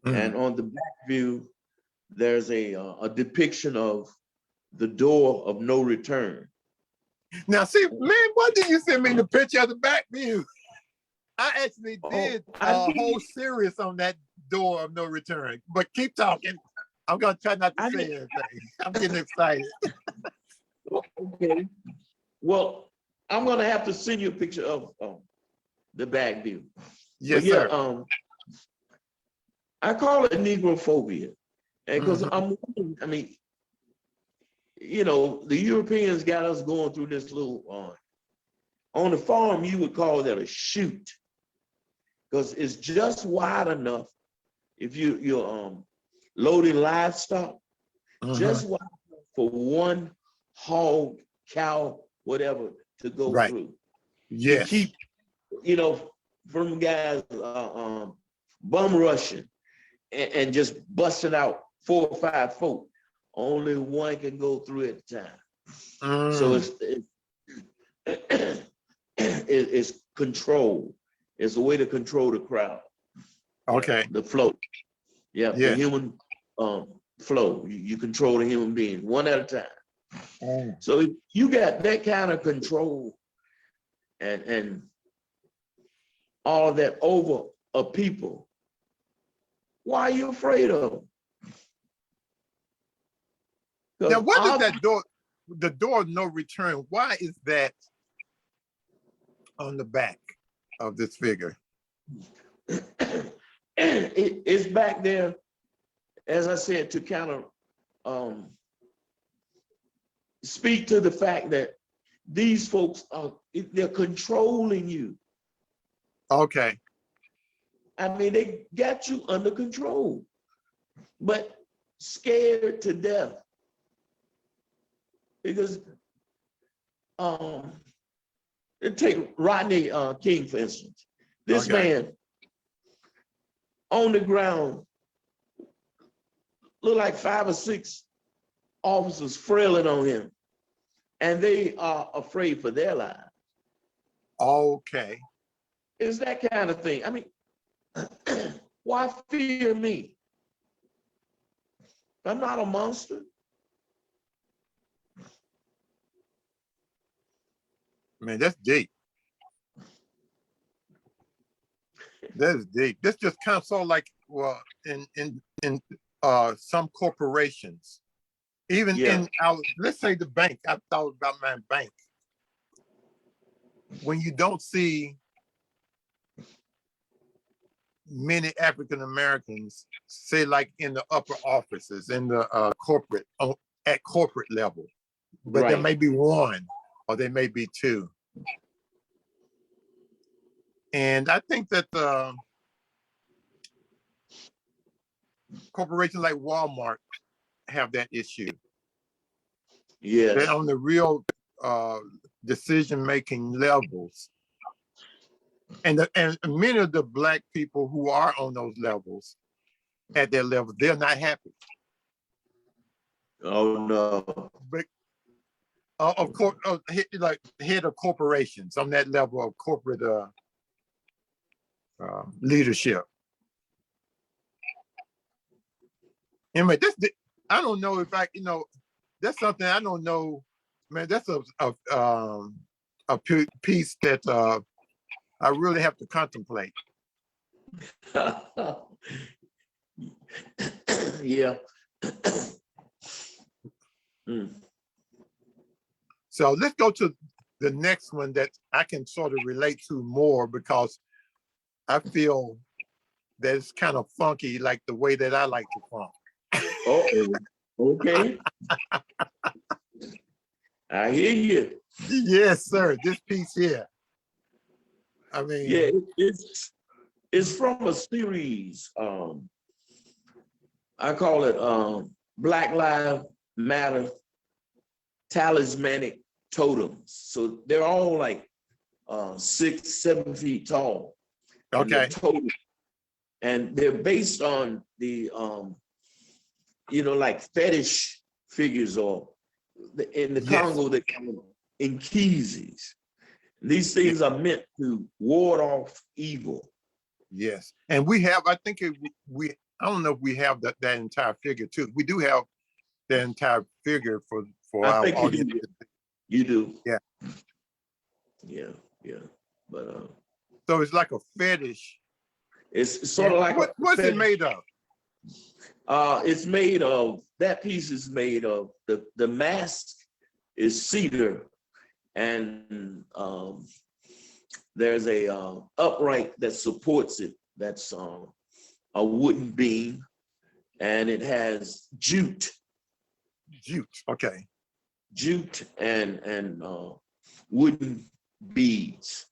And on the back view, there's a depiction of the door of no return. Now, see, man, why did you send me the picture of the back view? I actually did a whole series on that door of no return. But keep talking. I'm gonna try not to say anything. I'm getting excited. Okay. Well, I'm gonna have to send you a picture of the back view. Yes, But yeah, sir. I call it Negrophobia, and because I mean, you know, the Europeans got us going through this little. On the farm, you would call that a chute, because it's just wide enough if you're loading livestock, just wide enough for one hog, cow, whatever to go Right. through. Yes. To keep, you know, from guys bum rushing and just busting out 4 or 5 folk. Only one can go through at a time. So it's control. It's a way to control the crowd. Okay. The flow. Yeah, the Yes. human flow. You control the human being one at a time. So if you got that kind of control and all of that over a people, why are you afraid of them? Now, what is that door? The door of no return. Why is that on the back of this figure? It's back there, as I said, to kind of speak to the fact that these folks they're controlling you. Okay. I mean, they got you under control, but scared to death. Because take Rodney King, for instance. This man on the ground, look like 5 or 6 officers frailing on him, and they are afraid for their lives. Okay. It's that kind of thing. I mean, Why fear me? I'm not a monster. Man, that's deep. That's deep. This just kind of so like, well, in some corporations, even Yeah. in our, let's say the bank. I thought about my bank. When you don't see many African Americans, say like in the upper offices, in the corporate, at corporate level, but there Right. may be one or there may be two. And I think that corporations like Walmart have that issue. Yes. They're on the real decision-making levels. And many of the Black people who are on those levels, at their level, they're not happy. Oh no. But of course, like head of corporations on that level of corporate leadership. Anyway, I don't know if I, that's something I don't know, man. That's a piece that I really have to contemplate. Yeah. Mm. So let's go to the next one that I can sort of relate to more, because I feel that it's kind of funky, like the way that I like to funk. Oh, okay. I hear you. Yes, sir. This piece here. I mean, Yeah, it's from a series. I call it Black Lives Matter Talismanic Totems. So they're all like 6, 7 feet tall. okay. And they're based on the like fetish figures, or in the Yes. Congo they call them Inkizis. These things are meant to ward off evil. Yes. And we have, I think I don't know if we have that entire figure too. We do have the entire figure for I our think audience. you do. Yeah. Yeah. But So it's like a fetish. it's sort of like what's it made of? It's made of, that piece is made of, the mask is cedar, and there's a upright that supports it, that's a wooden beam, and it has jute. Okay. Jute and wooden beads.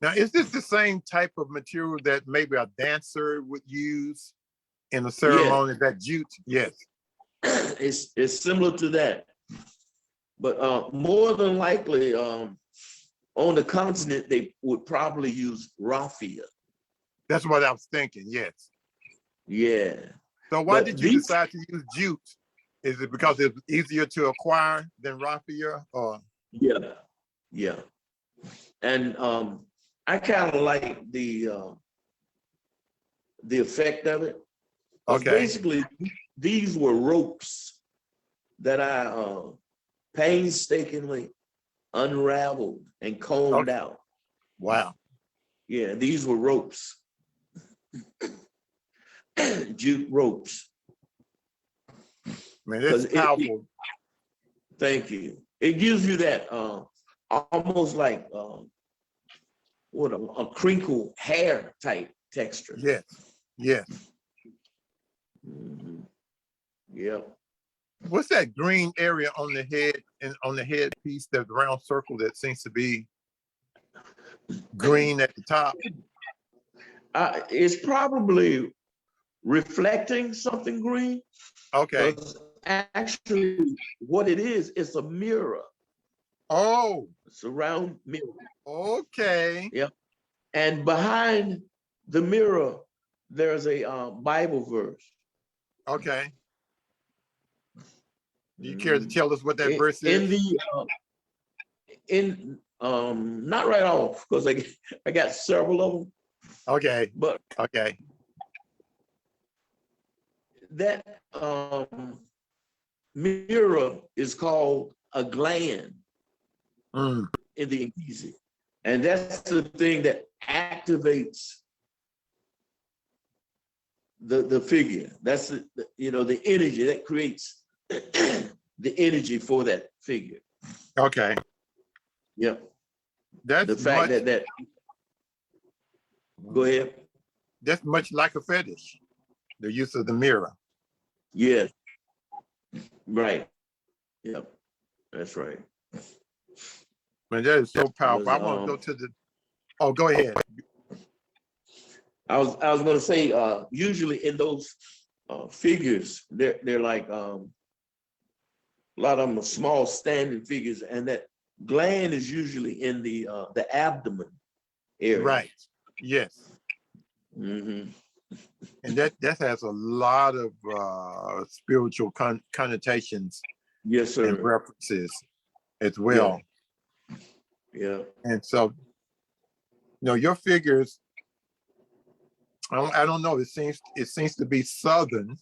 Now, is this the same type of material that maybe a dancer would use in a ceremony? Yeah. That jute? Yes. It's similar to that, but more than likely, on the continent they would probably use raffia. That's what I was thinking. Yes. Yeah. So why But did you decide to use jute? Is it because it's easier to acquire than raffia, or? Yeah. And I kind of like the effect of it. Okay. Basically, these were ropes that I painstakingly unraveled and combed out. Wow. Yeah, these were ropes. Jute ropes. Man, it's powerful. Thank you. It gives you that almost like what a crinkle hair type texture. Yes. Yes. Mm-hmm. Yep. What's that green area on the head and on the head piece, that round circle that seems to be green at the top? It's probably reflecting something green. Okay. Actually, what it is, it's a mirror. Oh. It's a round mirror. Okay. Yep. And behind the mirror, there's a Bible verse. Okay. Do you care to tell us what that verse is? Not right off, because I got several of them. Okay. But Okay. that mirror is called a gland Mm. in the Ecclesia. And that's the thing that activates the figure. That's the energy that creates the energy for that figure. Okay. Yep. That's The fact much. that go ahead. That's much like a fetish. The use of the mirror. Yes. Right. Yep. That's right. Man, that is so powerful. Was, I want to go to the. Oh, go ahead. I was going to say, usually in those figures, they're like a lot of them are small standing figures, and that gland is usually in the abdomen area. Right. Yes. Mm-hmm. And that has a lot of spiritual connotations Yes, and sir. references as well. Yeah. And so, your figures. I don't know. It seems to be Southern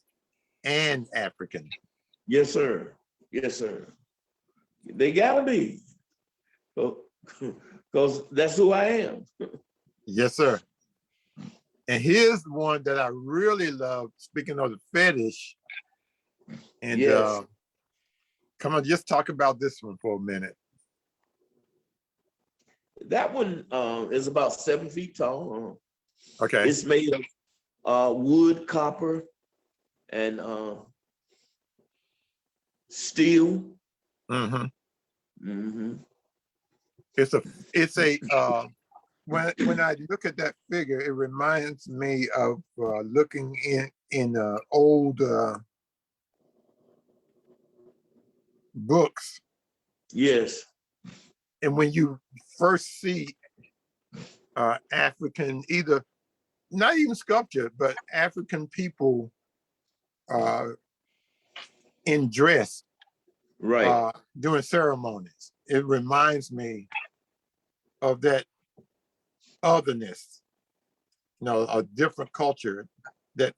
and African. Yes, sir. Yes, sir. They gotta be, because that's who I am. Yes, sir. And here's one that I really love. Speaking of the fetish, and Yes. come on, just talk about this one for a minute. That one is about 7 feet tall. Okay. It's made of wood, copper, and steel. Mm-hmm. Mm-hmm. It's a when I look at that figure, it reminds me of looking in old books, Yes. and when you first see African, either not even sculpture, but African people in dress Right. during ceremonies, it reminds me of that otherness, a different culture that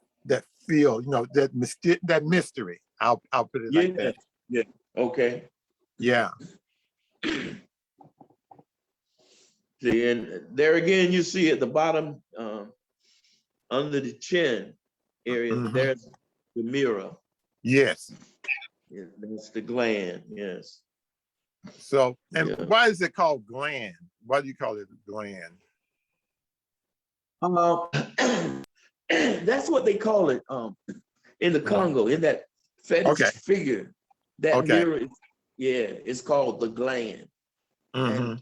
feel, that mystery. I'll put it like Yeah. that. Yeah. Okay. Yeah. See, and there again, you see at the bottom, under the chin area, Mhm. there's the mirror. Yes. Yeah, that's the gland. Yes. So, and Yeah. why is it called gland? Why do you call it gland? That's what they call it in the Congo, in that fetish Okay. figure. That Okay. mirror, it's called the gland. Mm-hmm.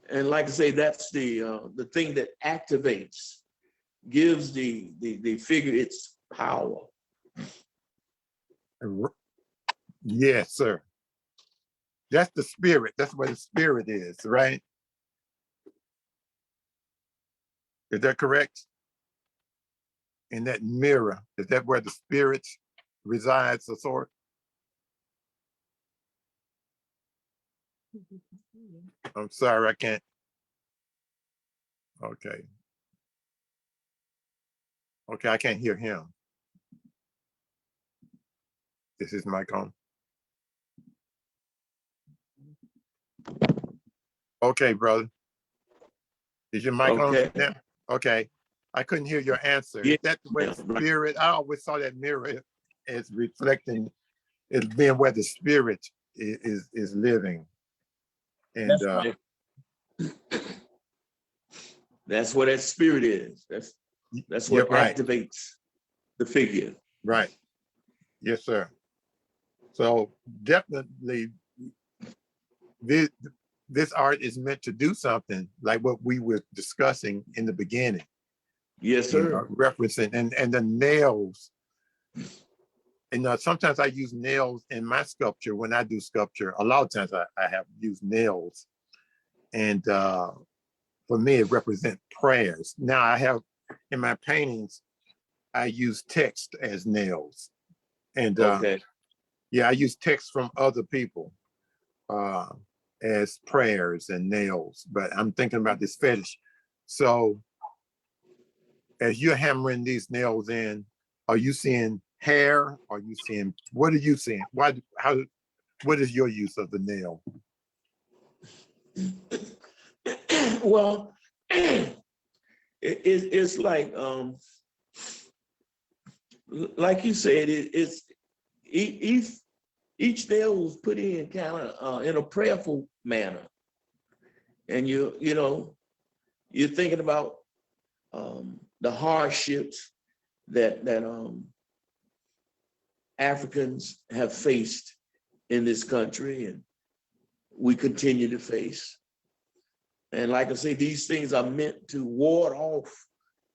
And like I say, that's the thing that activates, gives the figure its power. Yes, sir. That's the spirit. That's where the spirit is, right? Is that correct? In that mirror, is that where the spirit resides, or sort? I'm sorry, I can't. Okay. Okay, I can't hear him. Is his mic on? Okay, brother. Is your mic on Okay. now? Okay. I couldn't hear your answer. Yeah. Is that where the spirit? I always saw that mirror as reflecting, as being where the spirit is living. And That's right. That's where that spirit is. That's what right. activates the figure. Right. Yes, sir. So definitely this art is meant to do something like what we were discussing in the beginning. Yes, sir. Referencing and the nails. And sometimes I use nails in my sculpture when I do sculpture. A lot of times I have used nails. And for me, it represents prayers. Now I have, in my paintings, I use text as nails. And Okay. yeah, I use text from other people as prayers and nails. But I'm thinking about this fetish. So as you're hammering these nails in, are you seeing hair? Are you seeing, what are you seeing? What is your use of the nail? Well, it's like you said, it's each nail was put in kind of in a prayerful manner, and you're thinking about the hardships that Africans have faced in this country, and we continue to face. And like I say, these things are meant to ward off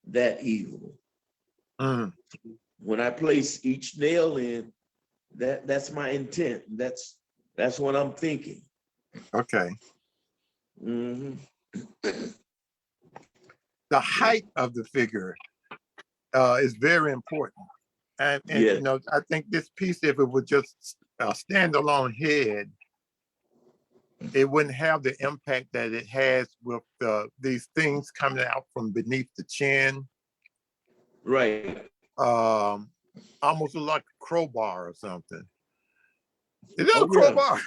that evil. Mm. When I place each nail in, that's my intent. That's what I'm thinking. Okay. Mm-hmm. The height of the figure is very important. And Yes. I think this piece, if it was just a standalone head, it wouldn't have the impact that it has with these things coming out from beneath the chin. Right. Almost like a crowbar or something. Is that Oh, a crowbar?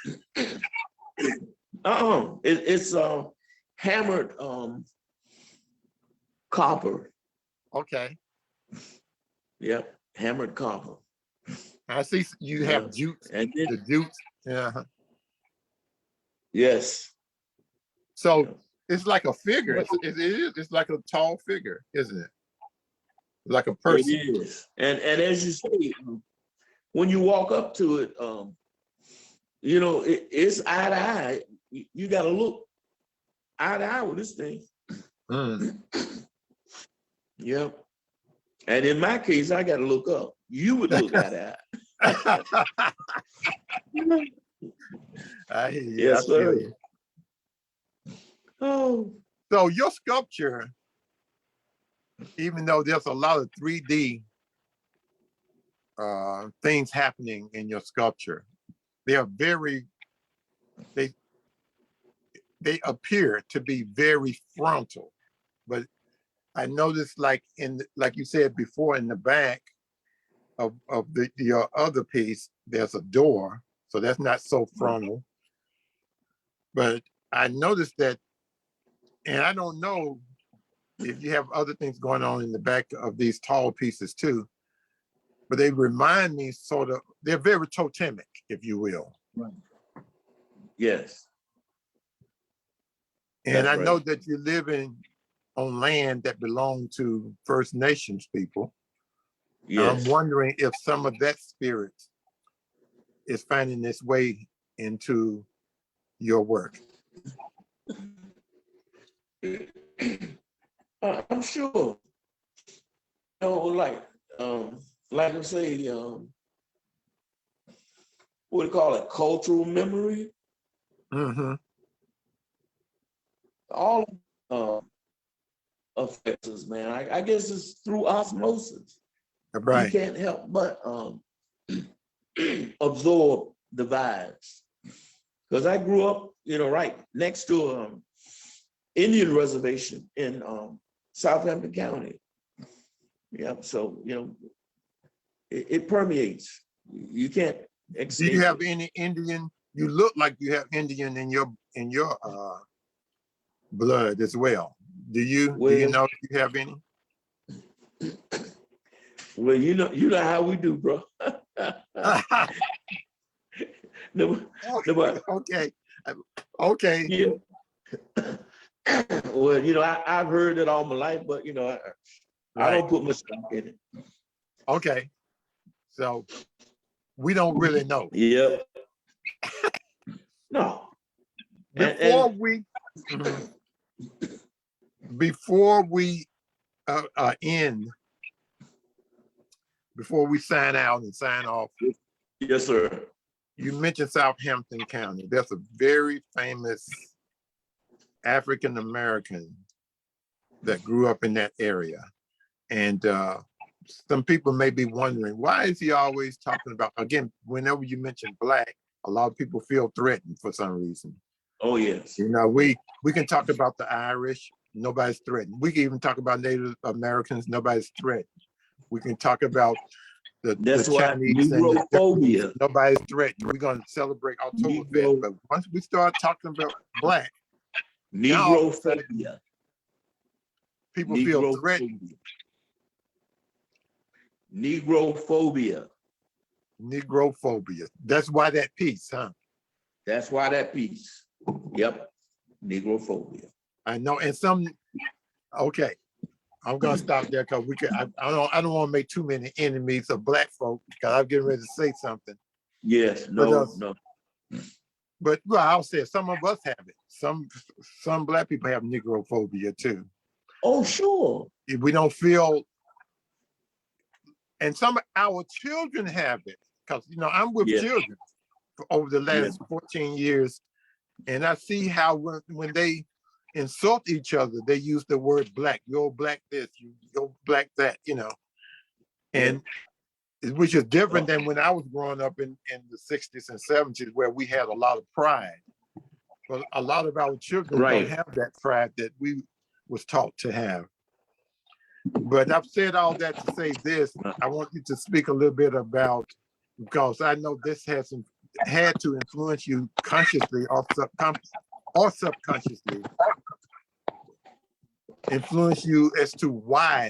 Yeah. It's hammered copper. Okay. Yep, hammered copper. I see you have jutes. And then, The jutes. Yeah. yes. So it's like a figure. It's like a tall figure, isn't it? Like a person. It is. And as you say, when you walk up to it, it's eye to eye. You got to look eye to eye with this thing. Mm. Yep. And in my case, I got to look up. You would look eye to eye. I hear you. Yes, I feel sir. you. Oh. So your sculpture, even though there's a lot of 3D things happening in your sculpture, they appear to be very frontal. But I noticed, like you said before, in the back of your other piece, there's a door, so that's not so frontal. But I noticed that, and I don't know if you have other things going on in the back of these tall pieces too, but they remind me sort of, they're very totemic, if you will. Right. Yes. And That's I know right. that you're living on land that belong to First Nations people. Yes. I'm wondering if some of that spirit is finding its way into your work. I'm sure. Like I say, what do you call it? Cultural memory. Mm-hmm. All affects us, man. I guess it's through osmosis. Right. You can't help but absorb the vibes. Because I grew up, right next to Indian reservation in Southampton County. Yeah, so it permeates. You can't escape. Do you have any Indian? You look like you have Indian in your blood as well. Do you know if you have any? Well, you know how we do, bro. Okay. Yeah. Well, I've heard it all my life, but I don't put much stock in it. Okay. So we don't really know. Yeah. No. Before we end, before we sign out and sign off. Yes, sir. You mentioned Southampton County. There's a very famous African American that grew up in that area. And some people may be wondering, why is he always talking about, again, whenever you mention Black, a lot of people feel threatened for some reason. Oh, yes. We can talk about the Irish, Nobody's threatened. We can even talk about Native Americans. Nobody's threatened. We can talk about the why Chinese and negrophobia. nobody's threatened. We're going to celebrate Oktoberfest. But once we start talking about Black, now all of a sudden, Negrophobia. people feel threatened. Negrophobia. Negrophobia. That's why that piece, huh? That's why that piece. Yep. Negrophobia. I know. And some, okay, I'm gonna stop there because we can. I don't want to make too many enemies of Black folk because I'm getting ready to say something. Yes. No. But well, I'll say some of us have it. Some Black people have negrophobia too. Oh, sure. We don't feel, and some of our children have it because I'm with children for over the last 14 years, and I see how when they insult each other, they use the word Black. You're Black this, you're Black that, and which is different than when I was growing up in the 60s and 70s, where we had a lot of pride. But a lot of our children don't have that pride that we was taught to have. But I've said all that to say this. I want you to speak a little bit about, because I know this has had to influence you consciously or subconsciously, influence you as to why.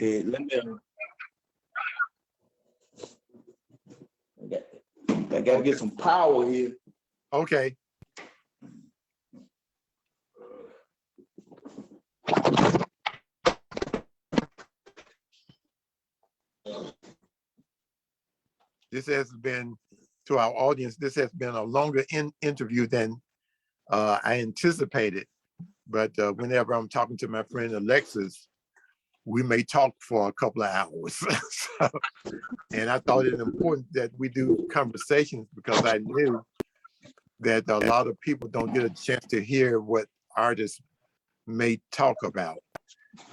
Okay, I gotta get some power here. Okay. This has been, to our audience, this has been a longer interview than I anticipated. But whenever I'm talking to my friend Alexis, we may talk for a couple of hours. And I thought it important that we do conversations because I knew that a lot of people don't get a chance to hear what artists may talk about.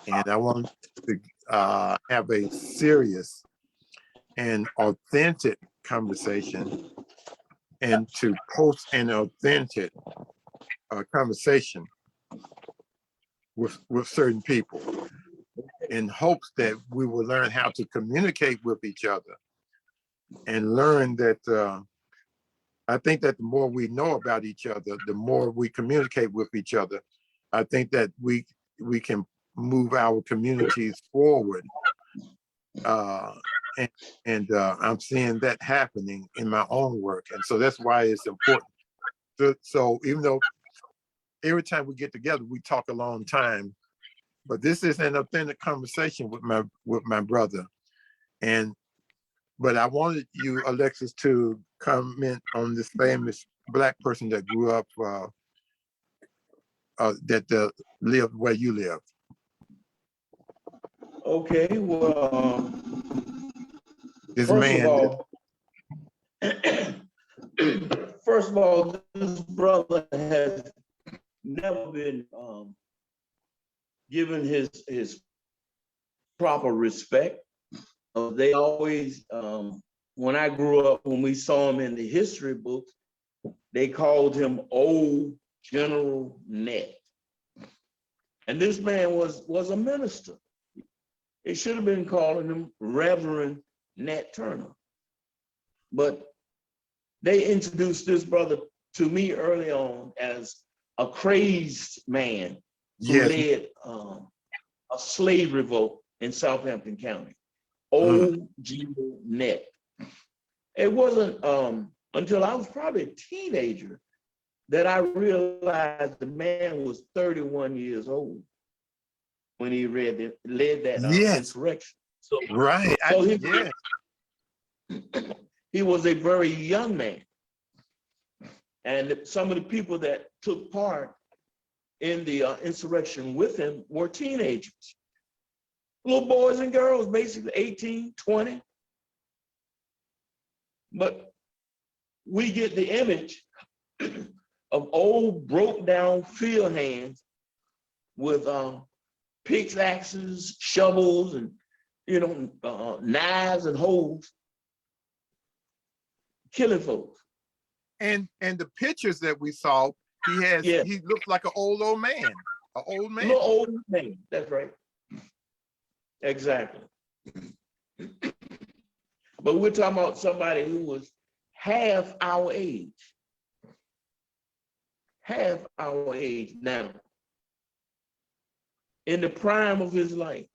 And I want to have a serious and authentic conversation and to post an authentic conversation with certain people in hopes that we will learn how to communicate with each other and learn that I think that the more we know about each other, the more we communicate with each other, I think that we can move our communities forward. And I'm seeing that happening in my own work. And so that's why it's important. So even though every time we get together, we talk a long time, but this is an authentic conversation with my brother. But I wanted you, Alexis, to comment on this famous Black person that grew up, that lived where you live. Okay, well, first of all, this brother has never been given his proper respect. They always, when I grew up, when we saw him in the history books, they called him Old General Nat. And this man was a minister. They should have been calling him Reverend Nat Turner. But they introduced this brother to me early on as a crazed man who led a slave revolt in Southampton County. Old General Nat. It wasn't until I was probably a teenager that I realized the man was 31 years old when he led that insurrection. So, he was a very young man. And some of the people that took part in the insurrection with him were teenagers. Little boys and girls, basically 18, 20. But we get the image of old, broke down field hands with pickaxes, shovels, and knives and hoes, killing folks. And the pictures that we saw, he looked like an old man. An old man. Little old man. That's right. Exactly. But we're talking about somebody who was half our age. Half our age now. In the prime of his life.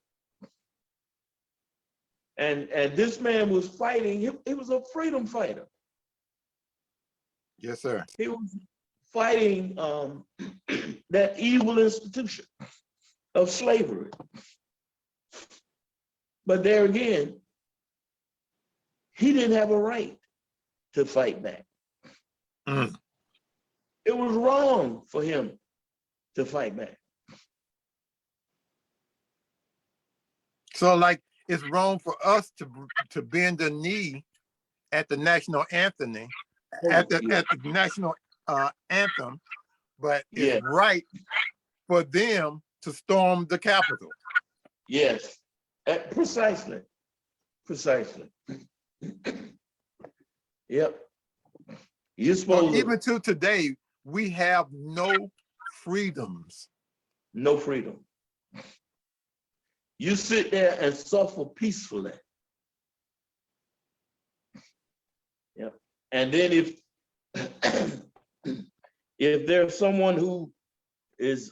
And this man was fighting, he was a freedom fighter. Yes, sir. He was fighting that evil institution of slavery. But there again, he didn't have a right to fight back. Mm. It was wrong for him to fight back. So like it's wrong for us to bend the knee at the national anthem, at the national anthem, but it's right for them to storm the Capitol. Yes, precisely. Yep. You're supposed So even to today, we have no freedoms. No freedom. You sit there and suffer peacefully. Yep. And then if there's someone who is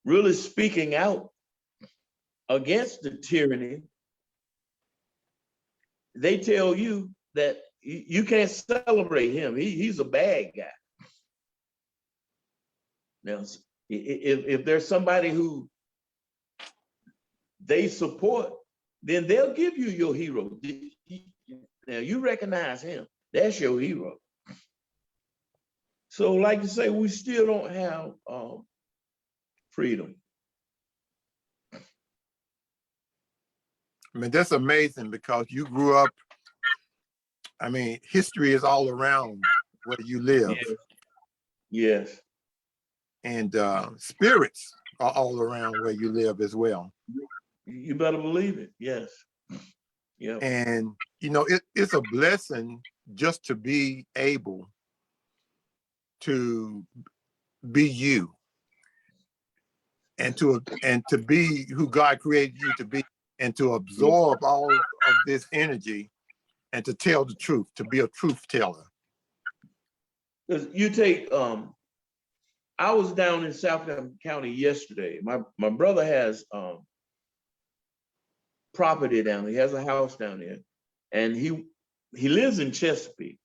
really speaking out against the tyranny, they tell you that you can't celebrate him. He's a bad guy. Now, if there's somebody who they support, then they'll give you your hero. Now you recognize him. That's your hero. So like you say, we still don't have freedom. I mean, that's amazing because you grew up, I mean, history is all around where you live. Yes. And spirits are all around where you live as well. You better believe it. Yes. Yeah. And, you know, it's a blessing just to be able to be you and to be who God created you to be and to absorb all of this energy and to tell the truth, to be a truth teller. Because you take, I was down in Southern County yesterday. My brother has property down there. He has a house down there, and he lives in Chesapeake.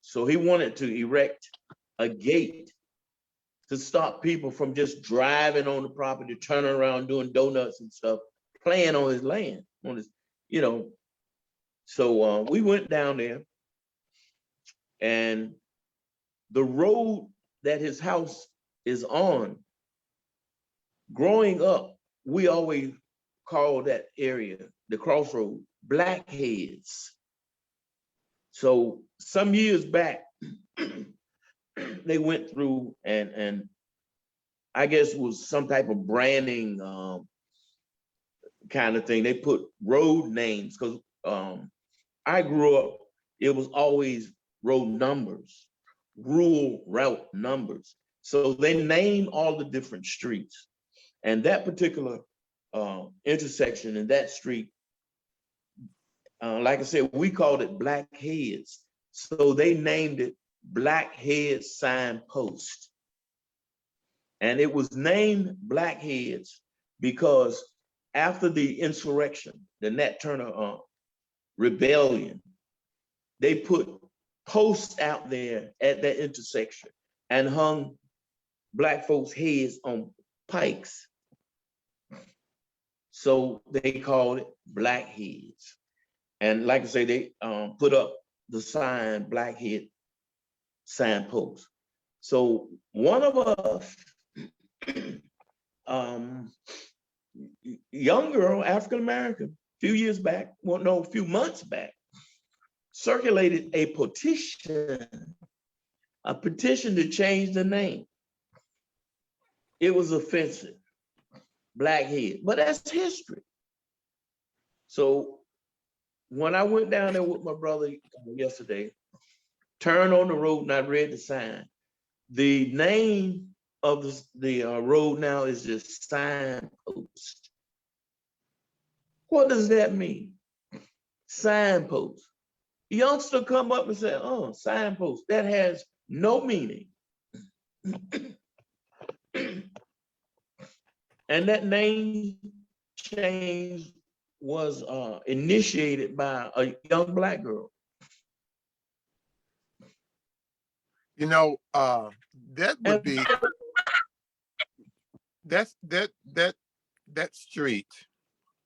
So he wanted to erect a gate to stop people from just driving on the property, turning around, doing donuts and stuff, playing on his land, on his, you know. So we went down there, and the road that his house is on, growing up, we always called that area, the crossroad, Blackheads. So some years back, they went through and I guess it was some type of branding kind of thing. They put road names because I grew up, it was always road numbers, rural route numbers. So they named all the different streets. And that particular intersection in that street, like I said, we called it Blackheads. So they named it Blackhead Signpost. And it was named Blackheads because after the insurrection, the Nat Turner rebellion, they put posts out there at that intersection and hung Black folks' heads on pikes. So they called it Blackheads. And like I say, they put up the sign, Blackhead Signpost. So one of us, young girl, African-American, a few years back, well, no, a few months back, circulated a petition to change the name. It was offensive, Blackhead, but that's history. So when I went down there with my brother yesterday, turned on the road and I read the sign, the name of the road now is just signpost. What does that mean? Signpost. Youngster come up and say, oh, signpost. That has no meaning. And that name change was initiated by a young Black girl. You know, that would And be that street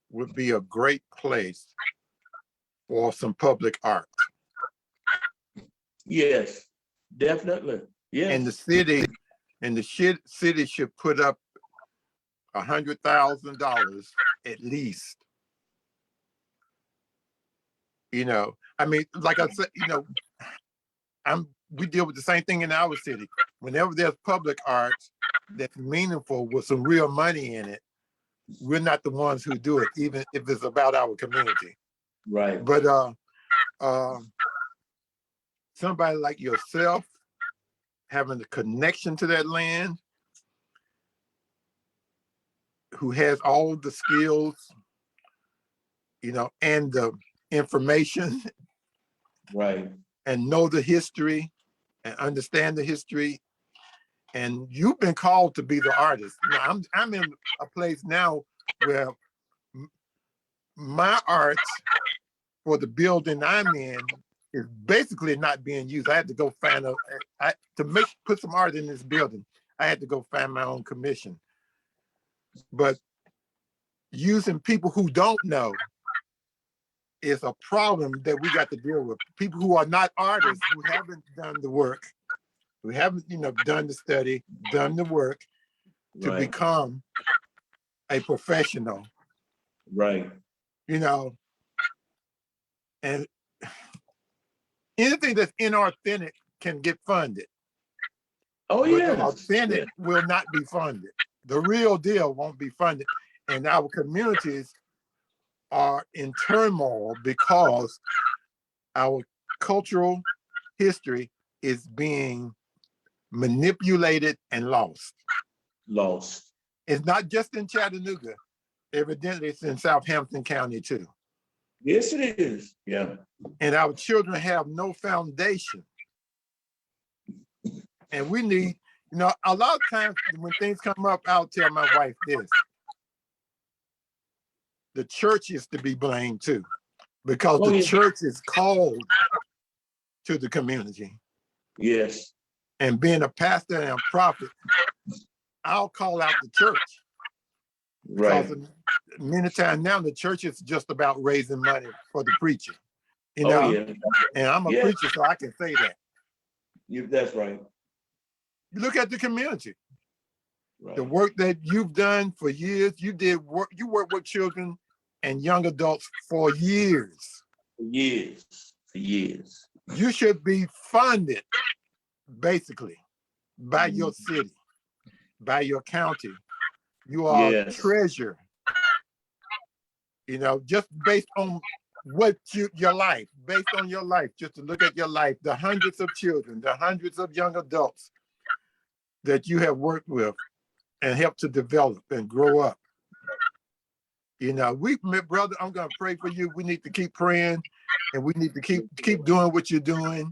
would be a great place for some public art. yes, definitely. Yes. And the city should put up $100,000 at least. You know, I mean, like I said, you know, we deal with the same thing in our city. Whenever there's public art that's meaningful with some real money in it, we're not the ones who do it, even if it's about our community. Right. But somebody like yourself having a connection to that land, who has all the skills, you know, and the information, right, and know the history and understand the history. And you've been called to be the artist. Now, I'm in a place now where my art for the building I'm in is basically not being used. I had to go find put some art in this building. I had to go find my own commission. But using people who don't know is a problem that we got to deal with. People who are not artists, who haven't done the work, who haven't, you know, done the study, done the work to right, become a professional, right. you know. And anything that's inauthentic can get funded. Oh, but yes. the authentic will not be funded. The real deal won't be funded. And our communities are in turmoil because our cultural history is being manipulated and lost. Lost. It's not just in Chattanooga. Evidently, it's in Southampton County too. Yes, it is. Yeah. And our children have no foundation. And we need, you know, a lot of times when things come up, I'll tell my wife this. The church is to be blamed too, because the church is called to the community. Yes. And being a pastor and a prophet, I'll call out the church. Right. Because many times now the church is just about raising money for the preacher. You know? Oh, yeah. And I'm a preacher, so I can say that. That's right. You look at the community. Right. The work that you've done for years, you work with children and young adults for years. For years. For years. You should be funded, basically, by your city, by your county. You are a treasure, you know, just based on your life, based on your life, just to look at your life, the hundreds of children, the hundreds of young adults that you have worked with and helped to develop and grow up. You know, brother, I'm gonna pray for you. We need to keep praying, and we need to keep doing what you're doing.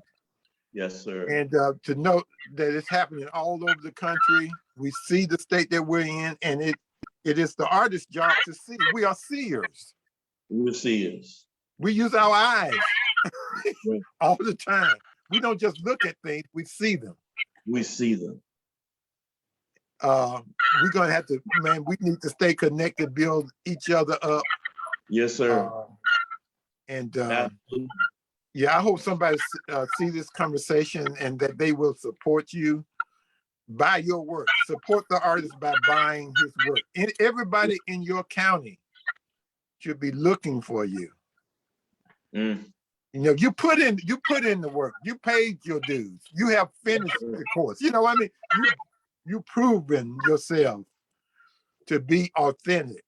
Yes, sir. And to know that it's happening all over the country. We see the state that we're in, and it is the artist's job to see. We are seers. We're seers. We use our eyes all the time. We don't just look at things, we see them. We see them. We're gonna have to, man, we need to stay connected, build each other up. Yes, sir. Yeah, I hope somebody see this conversation and that they will support you. Buy your work. Support the artist by buying his work. And everybody in your county should be looking for you. You know, you put in the work. You paid your dues. You have finished the course. You know, I mean, you proven yourself to be authentic.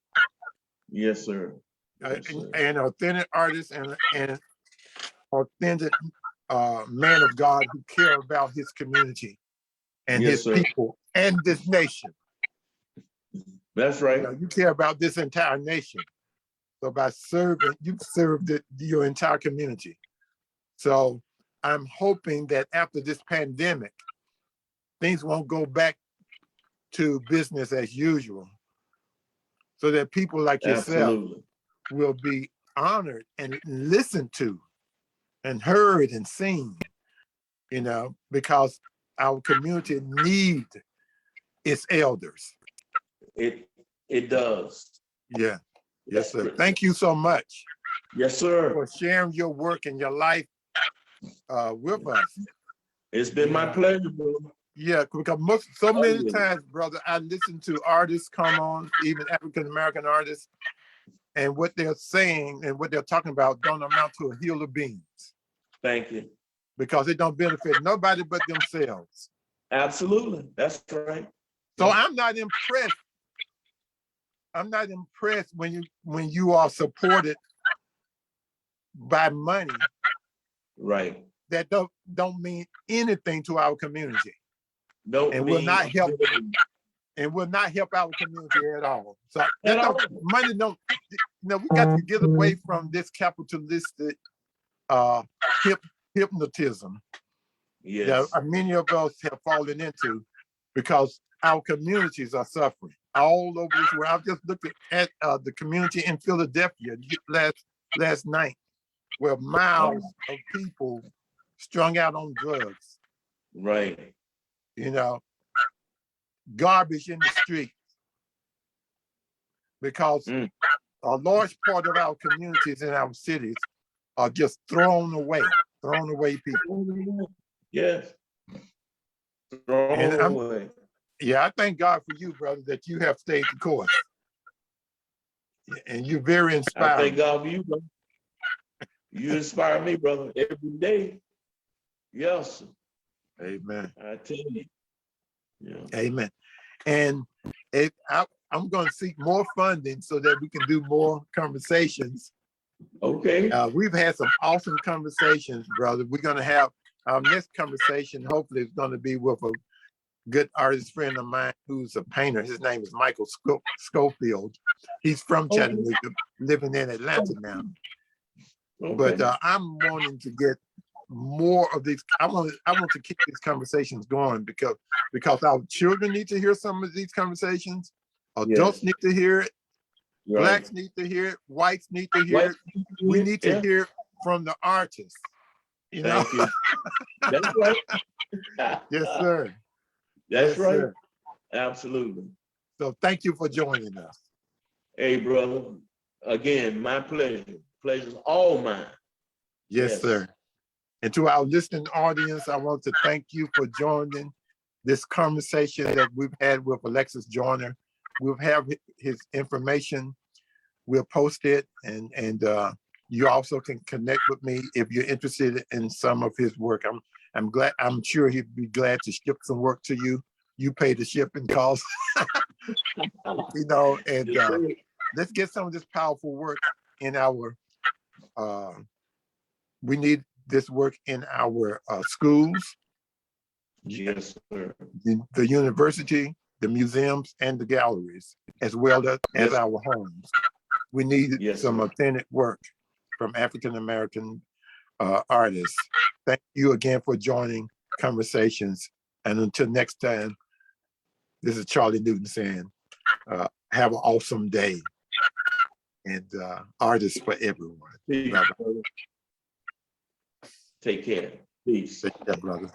Yes, sir. Yes, sir. An authentic artist and authentic man of God who care about his community. and Yes, his sir. people and this nation. That's You right. know, you care about this entire nation. So by serving, you've served your entire community. So I'm hoping that after this pandemic, things won't go back to business as usual, so that people like yourself Absolutely. will be honored and listened to and heard and seen, you know, because our community needs its elders. It does. Yeah. Yes, sir. Thank you so much Yes, sir. for sharing your work and your life with us. It's been my pleasure, bro. Yeah, because so many Always. times, brother, I listen to artists come on, even African-American artists, and what they're saying and what they're talking about don't amount to a hill of beans, Thank you. because it don't benefit nobody but themselves. Absolutely. That's right. So Yeah. I'm not impressed. I'm not impressed when you are supported by money Right. that don't mean anything to our community, Don't and will mean not help our community at all. So at all. money don't. You know, we got to get away from this capitalistic hypnotism Yes. that many of us have fallen into, because our communities are suffering all over this world. I've just looked at the community in Philadelphia last night, where miles of people strung out on drugs, Right. you know, garbage in the street, because a large part of our communities in our cities are just thrown away people. Yes. And Thrown away. I thank God for you, brother, that you have stayed the course. And you're very I inspiring. thank God for you, bro. You inspire me, brother, every day. Yes. Amen. I tell you. Yeah. Amen. And I'm going to seek more funding so that we can do more conversations. Okay. We've had some awesome conversations, brother. We're going to have our next conversation. Hopefully, it's going to be with a good artist friend of mine who's a painter. His name is Michael Schofield. He's from Chattanooga, living in Atlanta now. Okay. But I'm wanting to get more of these. I want to keep these conversations going, because our children need to hear some of these conversations. Adults need to hear it. Right. Blacks need to hear it. Whites need to hear it. We need to hear it from the artists. You know. Thank you. That's right. Yes, sir. That's Yes, right. sir. Absolutely. So thank you for joining us. Hey, brother. Again, my pleasure. Pleasure's all mine. Yes, sir. And to our listening audience, I want to thank you for joining this conversation that we've had with Alexis Joyner. We'll have his information. We'll post it, and you also can connect with me if you're interested in some of his work. I'm sure he'd be glad to ship some work to you. You pay the shipping costs, you know, and let's get some of this powerful work in our, we need this work in our schools, Yes, sir. the university, the museums, and the galleries, as well as our homes. We need some authentic work from African-American artists. Thank you again for joining Conversations. And until next time, this is Charlie Newton saying, have an awesome day. And artists for everyone. Peace, Bye-bye. Take care. Peace. Take care, brother.